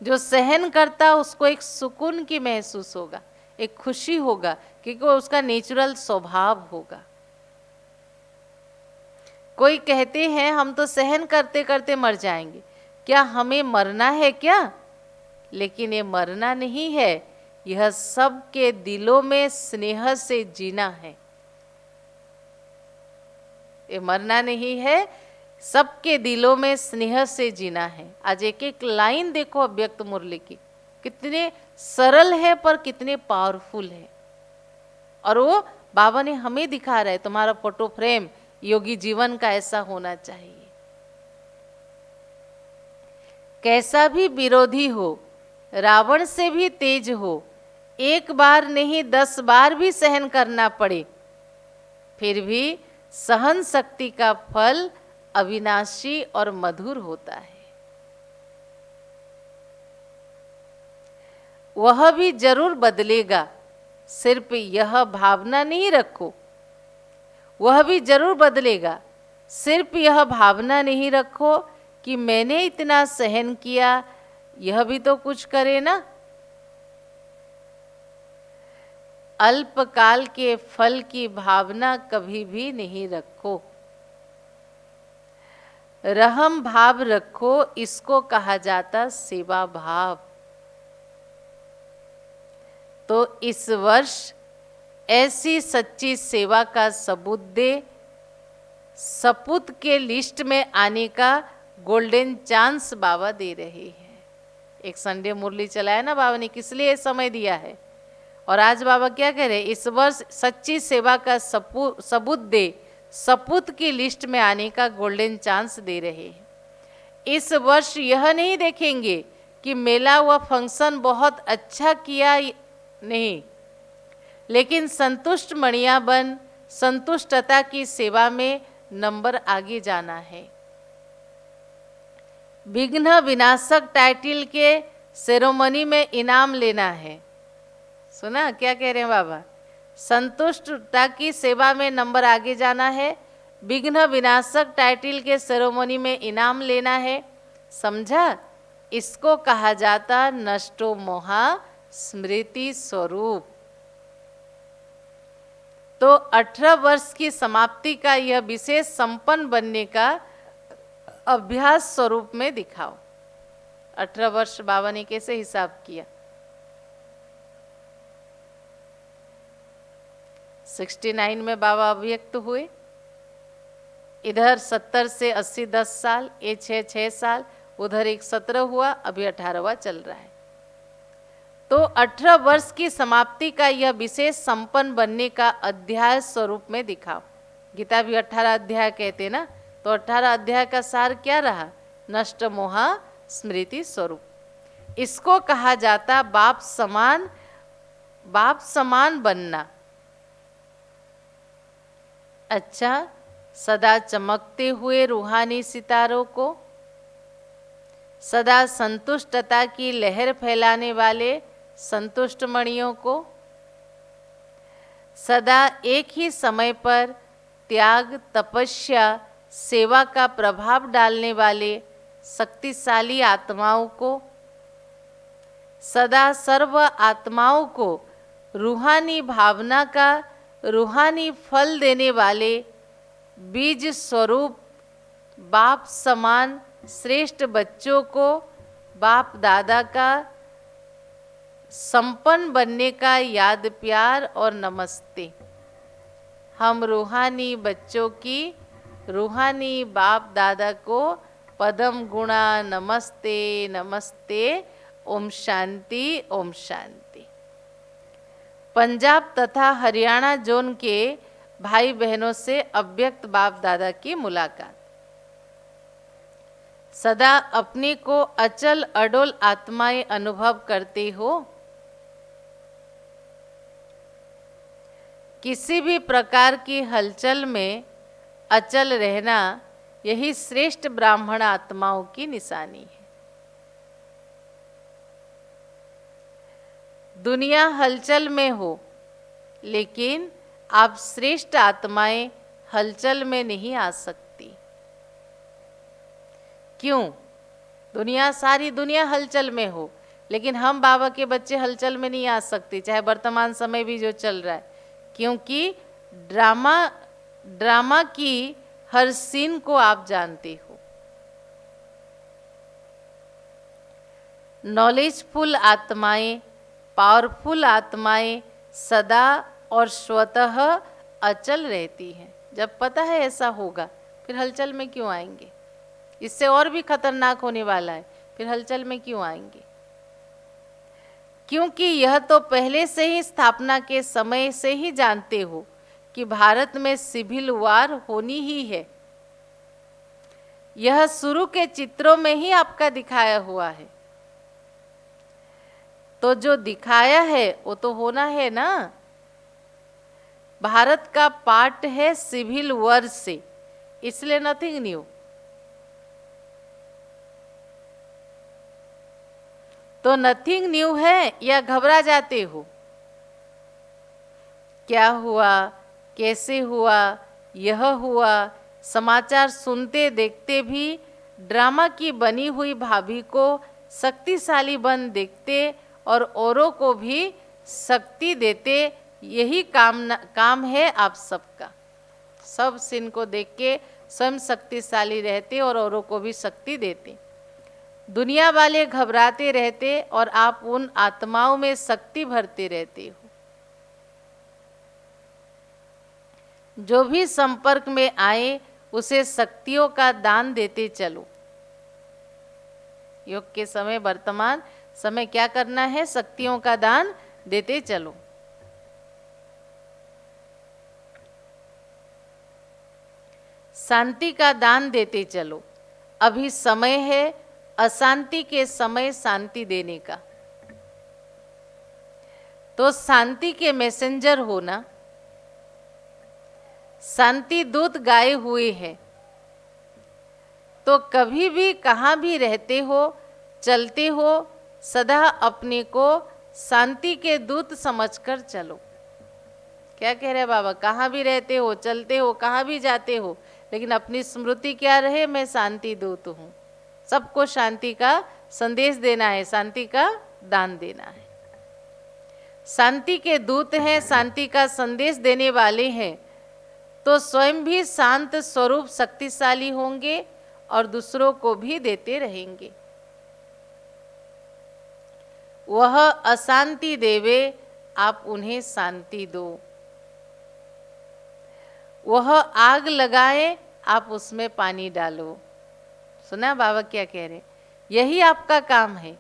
जो सहन करता उसको एक सुकून की महसूस होगा, एक खुशी होगा, क्योंकि वो उसका नेचुरल स्वभाव होगा। कोई कहते हैं हम तो सहन करते करते मर जाएंगे, क्या हमें मरना है क्या? लेकिन ये मरना नहीं है, यह सबके दिलों में स्नेह से जीना है। ये मरना नहीं है, सबके दिलों में स्नेह से जीना है। आज एक एक लाइन देखो अव्यक्त मुरली की, कितने सरल है पर कितने पावरफुल है। और वो बाबा ने हमें दिखा रहा है, तुम्हारा फोटो फ्रेम योगी जीवन का ऐसा होना चाहिए। कैसा भी विरोधी हो, रावण से भी तेज हो, एक बार नहीं 10 बार भी सहन करना पड़े, फिर भी सहन शक्ति का फल अविनाशी और मधुर होता है। वह भी जरूर बदलेगा, सिर्फ यह भावना नहीं रखो। वह भी जरूर बदलेगा, सिर्फ यह भावना नहीं रखो कि मैंने इतना सहन किया, यह भी तो कुछ करे ना। अल्पकाल के फल की भावना कभी भी नहीं रखो। रहम भाव रखो, इसको कहा जाता सेवा भाव। तो इस वर्ष ऐसी सच्ची सेवा का सबूत दे, सपूत के लिस्ट में आने का गोल्डन चांस बाबा दे रहे हैं। एक संडे मुरली चलाया ना बाबा ने, किस लिए समय दिया है। और आज बाबा क्या कह रहे हैं, इस वर्ष सच्ची सेवा का सबूत दे, सपूत की लिस्ट में आने का गोल्डन चांस दे रहे हैं। इस वर्ष यह नहीं देखेंगे कि मेला व फंक्शन बहुत अच्छा किया, नहीं, लेकिन संतुष्ट मणिया बन संतुष्टता की सेवा में नंबर आगे जाना है। विघ्न विनाशक टाइटल के सेरेमनी में इनाम लेना है। सुना क्या कह रहे हैं बाबा, संतुष्टता की सेवा में नंबर आगे जाना है, विघ्न विनाशक टाइटल के सेरेमनी में इनाम लेना है। समझा, इसको कहा जाता नष्टो मोहा स्मृति स्वरूप। तो 18 वर्ष की समाप्ति का यह विशेष संपन्न बनने का अभ्यास स्वरूप में दिखाओ। 18 वर्ष बाबा ने कैसे हिसाब किया। 69 में बाबा अभिव्यक्त हुए, इधर 70 से 80 10 साल, ये 6 साल, उधर एक 17 हुआ, अभी 18वां चल रहा है। तो 18 वर्ष की समाप्ति का यह विशेष संपन्न बनने का अध्याय स्वरूप में दिखाओ। गीता भी 18 अध्याय कहते ना, तो 18 अध्याय का सार क्या रहा, नष्ट मोहा स्मृति स्वरूप। इसको कहा जाता बाप समान बनना। अच्छा, सदा चमकते हुए रूहानी सितारों को, सदा संतुष्टता की लहर फैलाने वाले संतुष्ट मणियों को, सदा एक ही समय पर त्याग, तपस्या, सेवा का प्रभाव डालने वाले शक्तिशाली आत्माओं को, सदा सर्व आत्माओं को रूहानी भावना का रूहानी फल देने वाले बीज स्वरूप बाप समान श्रेष्ठ बच्चों को बाप दादा का संपन्न बनने का याद प्यार और नमस्ते। हम रूहानी बच्चों की रूहानी बाप दादा को पदम गुणा नमस्ते नमस्ते, ओम शांति ओम शांति। पंजाब तथा हरियाणा जोन के भाई बहनों से अव्यक्त बाप दादा की मुलाकात। सदा अपने को अचल अडोल आत्माएं अनुभव करते हो। किसी भी प्रकार की हलचल में अचल रहना, यही श्रेष्ठ ब्राह्मण आत्माओं की निशानी है। दुनिया हलचल में हो, लेकिन आप श्रेष्ठ आत्माएं हलचल में नहीं आ सकती। क्यों? सारी दुनिया हलचल में हो, लेकिन हम बाबा के बच्चे हलचल में नहीं आ सकते, चाहे वर्तमान समय भी जो चल रहा है। क्योंकि ड्रामा की हर सीन को आप जानते हो। नॉलेजफुल आत्माएं, पावरफुल आत्माएं सदा और स्वतः अचल रहती हैं। जब पता है ऐसा होगा, फिर हलचल में क्यों आएंगे? इससे और भी खतरनाक होने वाला है, फिर हलचल में क्यों आएंगे? क्योंकि यह तो पहले से ही स्थापना के समय से ही जानते हो कि भारत में सिविल वार होनी ही है। यह शुरू के चित्रों में ही आपका दिखाया हुआ है। तो जो दिखाया है वो तो होना है ना। भारत का पार्ट है सिविल वॉर से, इसलिए नथिंग न्यू। तो नथिंग न्यू है या घबरा जाते हो? क्या हुआ, कैसे हुआ, यह हुआ, समाचार सुनते देखते भी ड्रामा की बनी हुई भाभी को शक्तिशाली बन देखते और औरों को भी शक्ति देते, यही काम है आप सबका। सब सीन को देख के स्वयं शक्तिशाली रहते और औरों को भी शक्ति देते। दुनिया वाले घबराते रहते और आप उन आत्माओं में शक्ति भरते रहते हो। जो भी संपर्क में आए उसे शक्तियों का दान देते चलो। योग के समय, वर्तमान समय क्या करना है? शक्तियों का दान देते चलो। शांति का दान देते चलो। अभी समय है अशांति के समय शांति देने का। तो शांति के मैसेंजर होना। शांति दूत गाए हुए हैं, तो कभी भी कहाँ भी रहते हो, चलते हो, सदा अपने को शांति के दूत समझकर चलो। क्या कह रहे बाबा? कहाँ भी रहते हो, चलते हो, कहाँ भी जाते हो, लेकिन अपनी स्मृति क्या रहे? मैं शांति दूत हूँ। सबको शांति का संदेश देना है, शांति का दान देना है। शांति के दूत हैं, शांति का संदेश देने वाले हैं, तो स्वयं भी शांत स्वरूप शक्तिशाली होंगे और दूसरों को भी देते रहेंगे। वह अशांति देवे, आप उन्हें शांति दो। वह आग लगाए, आप उसमें पानी डालो। सुना बाबा क्या कह रहे? यही आपका काम है।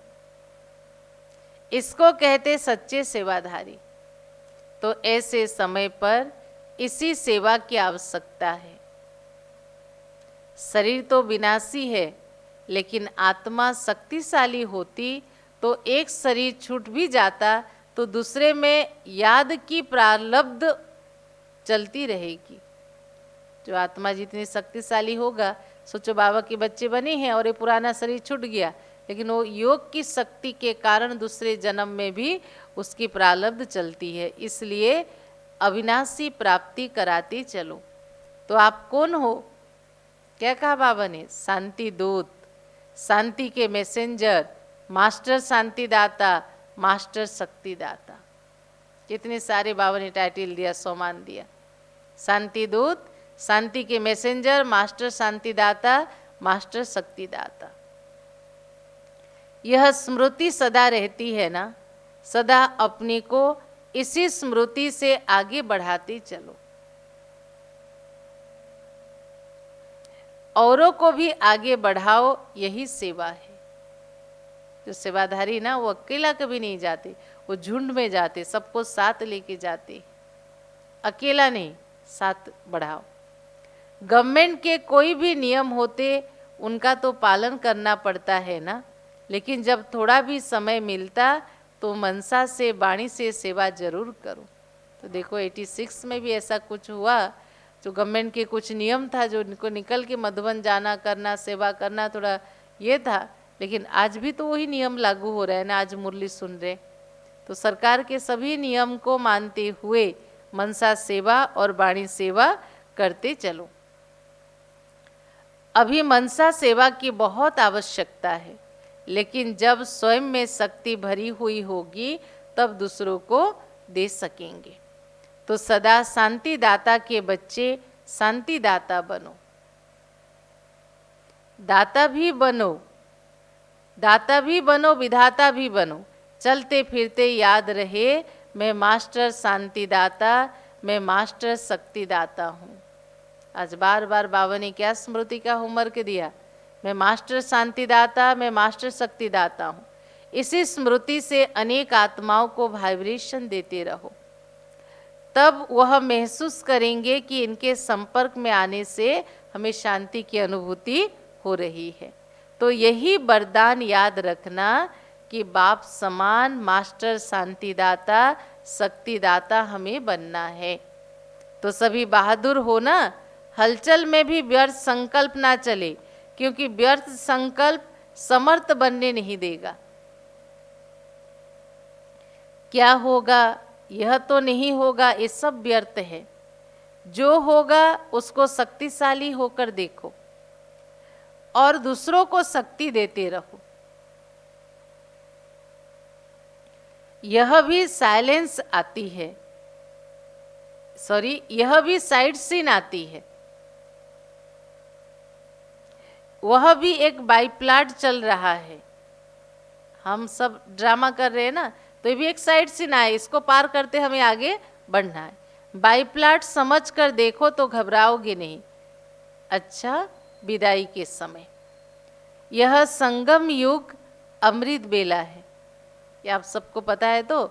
इसको कहते सच्चे सेवाधारी। तो ऐसे समय पर इसी सेवा की आवश्यकता है। शरीर तो विनाशी है, लेकिन आत्मा शक्तिशाली होती तो एक शरीर छूट भी जाता तो दूसरे में याद की प्रारब्ध चलती रहेगी। जो आत्मा जितनी शक्तिशाली होगा, सोचो बाबा के बच्चे बने हैं और ये पुराना शरीर छूट गया, लेकिन वो योग की शक्ति के कारण दूसरे जन्म में भी उसकी प्रारब्ध चलती है। इसलिए अविनाशी प्राप्ति कराते चलो। तो आप कौन हो? क्या कहा बाबा ने? शांति दूत, शांति के मैसेंजर, मास्टर शांतिदाता, मास्टर शक्तिदाता। कितने सारे बाबा ने टाइटल दिया, सम्मान दिया। शांति दूत, शांति के मैसेंजर, मास्टर शांतिदाता, मास्टर शक्तिदाता। यह स्मृति सदा रहती है ना, सदा अपने को इसी स्मृति से आगे बढ़ाते चलो। औरों को भी आगे बढ़ाओ, यही सेवा है। जो सेवाधारी ना, वो अकेला कभी नहीं जाते, वो झुंड में जाते, सबको साथ लेके जाते। अकेला नहीं, साथ बढ़ाओ। गवर्नमेंट के कोई भी नियम होते, उनका तो पालन करना पड़ता है ना, लेकिन जब थोड़ा भी समय मिलता तो मनसा से, वाणी से सेवा जरूर करो। तो देखो 86 में भी ऐसा कुछ हुआ, जो गवर्नमेंट के कुछ नियम था, जो उनको निकल के मधुबन जाना, करना, सेवा करना, थोड़ा ये था, लेकिन आज भी तो वही नियम लागू हो रहा है ना। आज मुरली सुन रहे, तो सरकार के सभी नियम को मानते हुए मनसा सेवा और वाणी सेवा करते चलो। अभी मनसा सेवा की बहुत आवश्यकता है, लेकिन जब स्वयं में शक्ति भरी हुई होगी तब दूसरों को दे सकेंगे। तो सदा शांतिदाता के बच्चे शांतिदाता बनो, दाता भी बनो, दाता भी बनो, विधाता भी बनो। चलते फिरते याद रहे, मैं मास्टर शांतिदाता, मैं मास्टर शक्तिदाता हूँ। आज बार बार बाबा ने क्या स्मृति का होमवर्क दिया? मैं मास्टर शांतिदाता, मैं मास्टर शक्तिदाता हूँ। इसी स्मृति से अनेक आत्माओं को वाइब्रेशन देते रहो, तब वह महसूस करेंगे कि इनके संपर्क में आने से हमें शांति की अनुभूति हो रही है। तो यही वरदान याद रखना कि बाप समान मास्टर शांतिदाता, शक्तिदाता हमें बनना है। तो सभी बहादुर हो ना, हलचल में भी व्यर्थ संकल्प ना चले, क्योंकि व्यर्थ संकल्प समर्थ बनने नहीं देगा। क्या होगा, यह तो नहीं होगा, ये सब व्यर्थ है। जो होगा उसको शक्तिशाली होकर देखो और दूसरों को शक्ति देते रहो। यह भी साइलेंस आती है, यह भी साइड सीन आती है। वह भी एक बाईप्लॉट चल रहा है। हम सब ड्रामा कर रहे हैं ना, तो ये भी एक साइड सीन है, इसको पार करते हमें आगे बढ़ना है। बाईप्लॉट समझ कर देखो तो घबराओगे नहीं। अच्छा, विदाई के समय यह संगम युग अमृत बेला है, ये आप सबको पता है। तो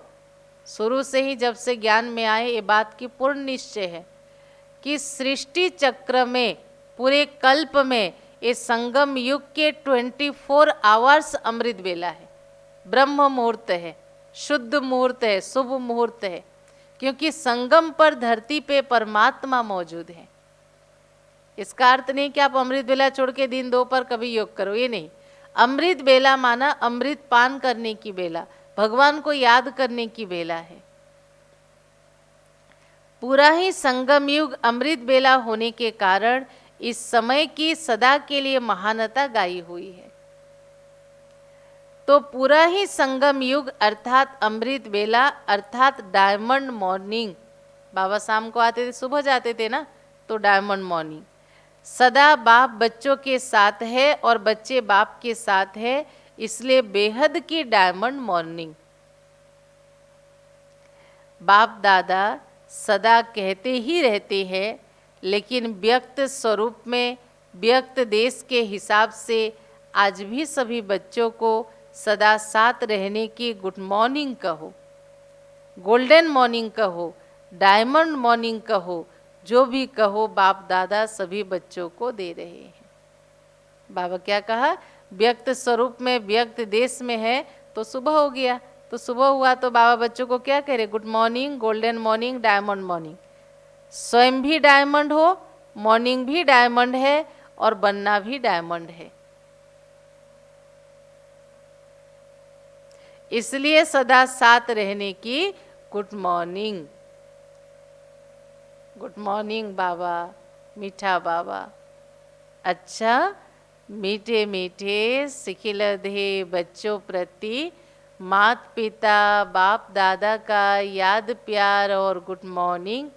शुरू से ही जब से ज्ञान में आए, ये बात की पूर्ण निश्चय है कि सृष्टि चक्र में, पूरे कल्प में, ये संगम युग के 24 आवर्स अमृत बेला है। ब्रह्म मुहूर्त है, शुद्ध मुहूर्त है, शुभ मुहूर्त है, क्योंकि संगम पर धरती पे परमात्मा मौजूद है। इसका अर्थ नहीं कि आप अमृत बेला छोड़ के दिन दोपहर कभी योग करो, ये नहीं। अमृत बेला माना अमृत पान करने की बेला, भगवान को याद करने की बेला है। पूरा ही संगम युग अमृत बेला होने के कारण इस समय की सदा के लिए महानता गाई हुई है। तो पूरा ही संगम युग अर्थात अमृत बेला अर्थात डायमंड मॉर्निंग, बाबा शाम को आते थे, सुबह जाते थे ना, तो डायमंड मॉर्निंग सदा बाप बच्चों के साथ है और बच्चे बाप के साथ है, इसलिए बेहद की डायमंड मॉर्निंग। बाप दादा सदा कहते ही रहते हैं, लेकिन व्यक्त स्वरूप में, व्यक्त देश के हिसाब से आज भी सभी बच्चों को सदा साथ रहने की गुड मॉर्निंग कहो, गोल्डन मॉर्निंग कहो, डायमंड मॉर्निंग कहो, जो भी कहो, बाप दादा सभी बच्चों को दे रहे हैं। बाबा क्या कहा, व्यक्त स्वरूप में, व्यक्त देश में है तो सुबह हो गया, तो सुबह हुआ तो बाबा बच्चों को क्या कह रहे, good morning, golden morning, diamond morning. स्वयं भी डायमंड हो, मॉर्निंग भी डायमंड है और बनना भी डायमंड है। इसलिए सदा साथ रहने की गुड मॉर्निंग। गुड मॉर्निंग बाबा, मीठा बाबा। अच्छा, मीठे मीठे सिखिलधे बच्चों प्रति माता पिता बाप दादा का याद प्यार और गुड मॉर्निंग।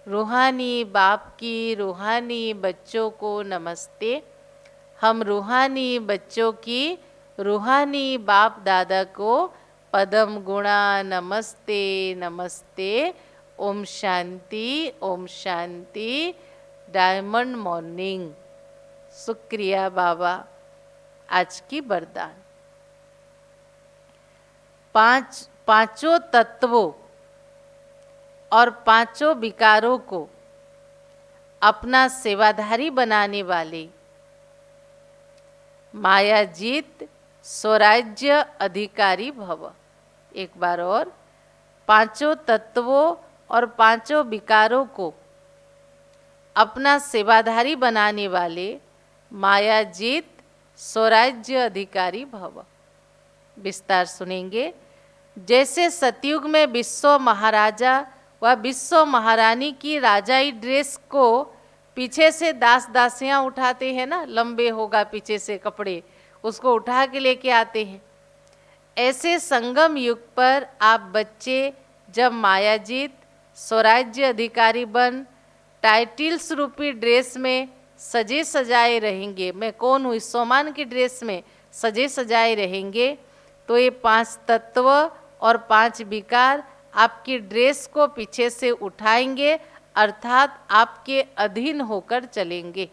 रूहानी बाप की रूहानी बच्चों को नमस्ते। हम रूहानी बच्चों की रूहानी बाप दादा को पदम गुणा नमस्ते नमस्ते। ओम शांति, ओम शांति। Diamond morning. शुक्रिया बाबा आज की वरदान। पांचों तत्वों और पांचों विकारों को अपना सेवाधारी बनाने वाले मायाजीत स्वराज्य अधिकारी भव। एक बार और, पांचों तत्वों और पांचों विकारों को अपना सेवाधारी बनाने वाले मायाजीत स्वराज्य अधिकारी भव। विस्तार सुनेंगे। जैसे सतयुग में विश्व महाराजा व विश्व महारानी की राजाई ड्रेस को पीछे से दास दासियां उठाते हैं ना, लंबे होगा पीछे से कपड़े, उसको उठा के लेके आते हैं। ऐसे संगम युग पर आप बच्चे जब मायाजीत स्वराज्य अधिकारी बन टाइटिल्स रूपी ड्रेस में सजे सजाए रहेंगे, मैं कौन हूँ इस सोमान की ड्रेस में सजे सजाए रहेंगे, तो ये पांच तत्व और पांच विकार आपकी ड्रेस को पीछे से उठाएंगे, अर्थात आपके अधीन होकर चलेंगे।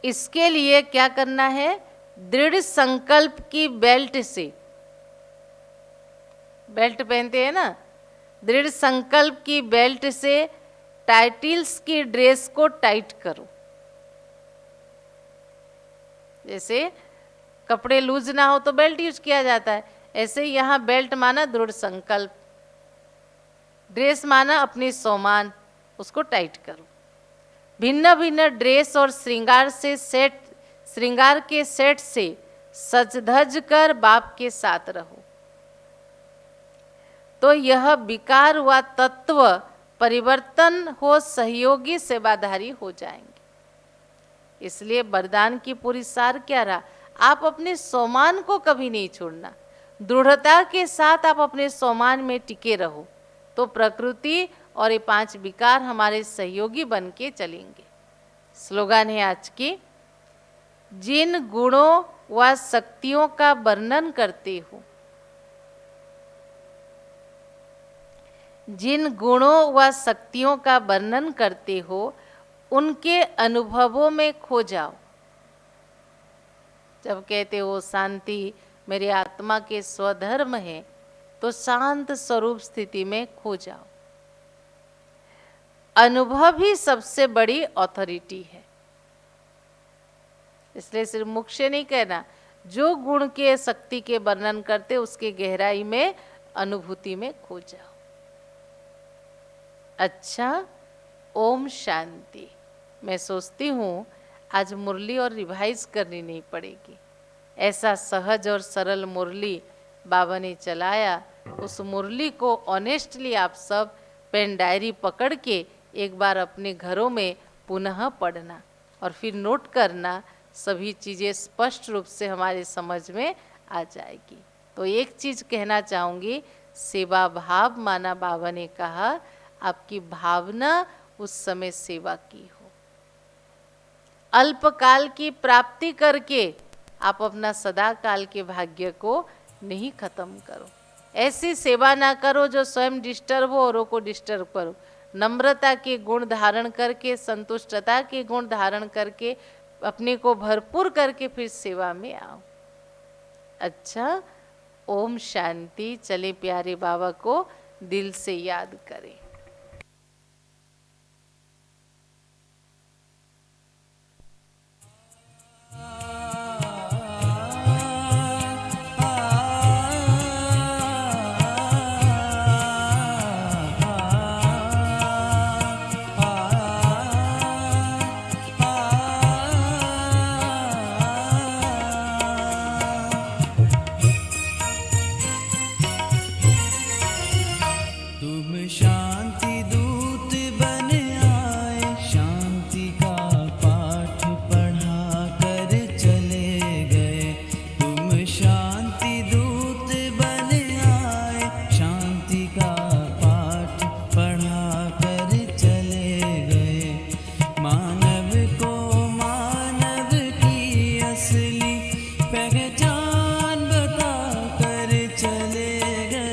इसके लिए क्या करना है? दृढ़ संकल्प की बेल्ट से, बेल्ट पहनते हैं ना, दृढ़ संकल्प की बेल्ट से टाइटिल्स की ड्रेस को टाइट करो। जैसे कपड़े लूज ना हो तो बेल्ट यूज किया जाता है, ऐसे यहाँ बेल्ट माना दृढ़ संकल्प। ड्रेस माना अपनी सामान, उसको टाइट करो। भिन्न भिन्न ड्रेस और श्रृंगार के सेट से सज धज कर बाप के साथ रहो, तो यह विकार हुआ तत्व परिवर्तन हो सहयोगी सेवाधारी हो जाएंगे। इसलिए वरदान की पूरी सार क्या रहा? आप अपने सोमान को कभी नहीं छोड़ना, दृढ़ता के साथ आप अपने सोमान में टिके रहो, तो प्रकृति और ये 5 विकार हमारे सहयोगी बन के चलेंगे। स्लोगन है आज की, जिन गुणों व शक्तियों का वर्णन करते हो, जिन गुणों व शक्तियों का वर्णन करते हो, उनके अनुभवों में खो जाओ। जब कहते हो शांति मेरी आत्मा के स्वधर्म है, तो शांत स्वरूप स्थिति में खो जाओ। अनुभव ही सबसे बड़ी अथॉरिटी है। इसलिए सिर्फ मुख से नहीं कहना, जो गुण के शक्ति के वर्णन करते उसके गहराई में अनुभूति में खो जाओ। अच्छा, ओम शांति। मैं सोचती हूँ आज मुरली और रिवाइज करनी नहीं पड़ेगी। ऐसा सहज और सरल मुरली बाबा ने चलाया। उस मुरली को ऑनेस्टली आप सब पेन डायरी पकड़ के एक बार अपने घरों में पुनः पढ़ना और फिर नोट करना, सभी चीज़ें स्पष्ट रूप से हमारे समझ में आ जाएगी। तो एक चीज़ कहना चाहूँगी, सेवा भाव माना बाबा ने कहा, आपकी भावना उस समय सेवा की हो। अल्पकाल की प्राप्ति करके आप अपना सदा काल के भाग्य को नहीं खत्म करो। ऐसी सेवा ना करो जो स्वयं डिस्टर्ब हो, औरों को डिस्टर्ब करो। नम्रता के गुण धारण करके, संतुष्टता के गुण धारण करके, अपने को भरपूर करके फिर सेवा में आओ। अच्छा, ओम शांति। चले प्यारे बाबा को दिल से याद करें। शांति दूत बन आए, शांति का पाठ पढ़ा कर चले गए। तुम शांति दूत बन आए, शांति का पाठ पढ़ा कर चले गए। मानव को मानव की असली पहचान बता कर चले गए।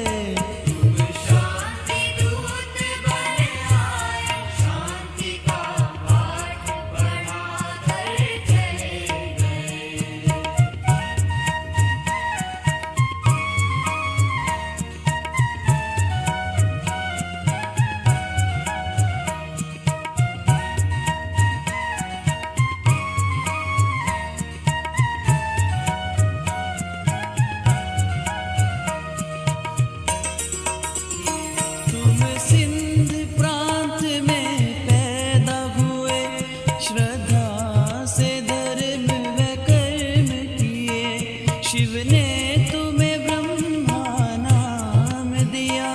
तुम सिंध प्रांत में पैदा हुए, श्रद्धा से धर्म व कर्म किए। शिव ने तुम्हें ब्रह्मा नाम दिया,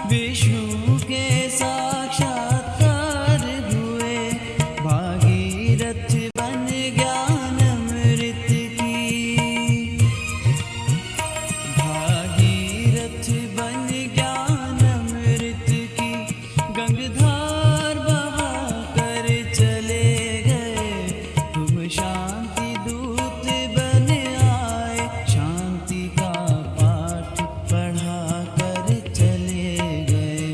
विष्णु के साक्षात्कार हुए। भागीरथ बन ज्ञान अमृत की, भागीरथ बन ज्ञान अमृत की। गंगधार बहा कर चले गए। तुम शांति दूत बन आए, शांति का पाठ पढ़ा कर चले गए।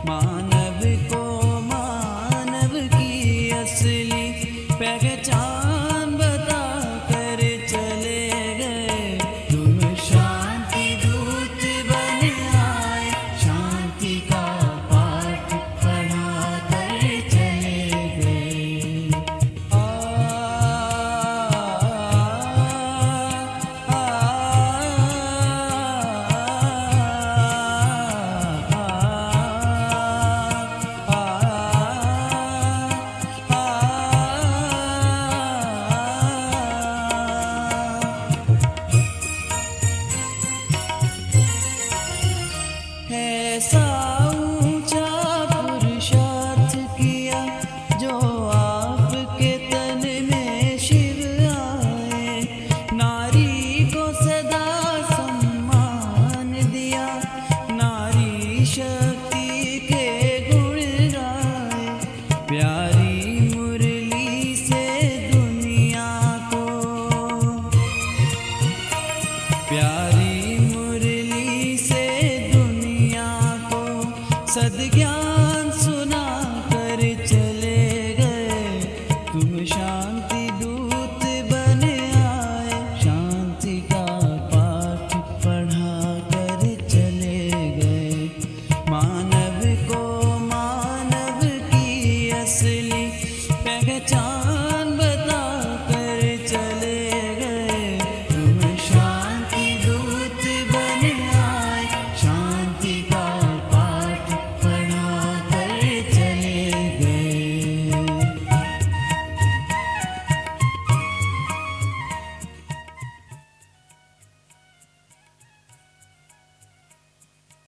मानव को मानव की असली पहचान बता कर चले गए। तुम शांति दूत बन आए, शांति का पाठ पढ़ा ज्ञान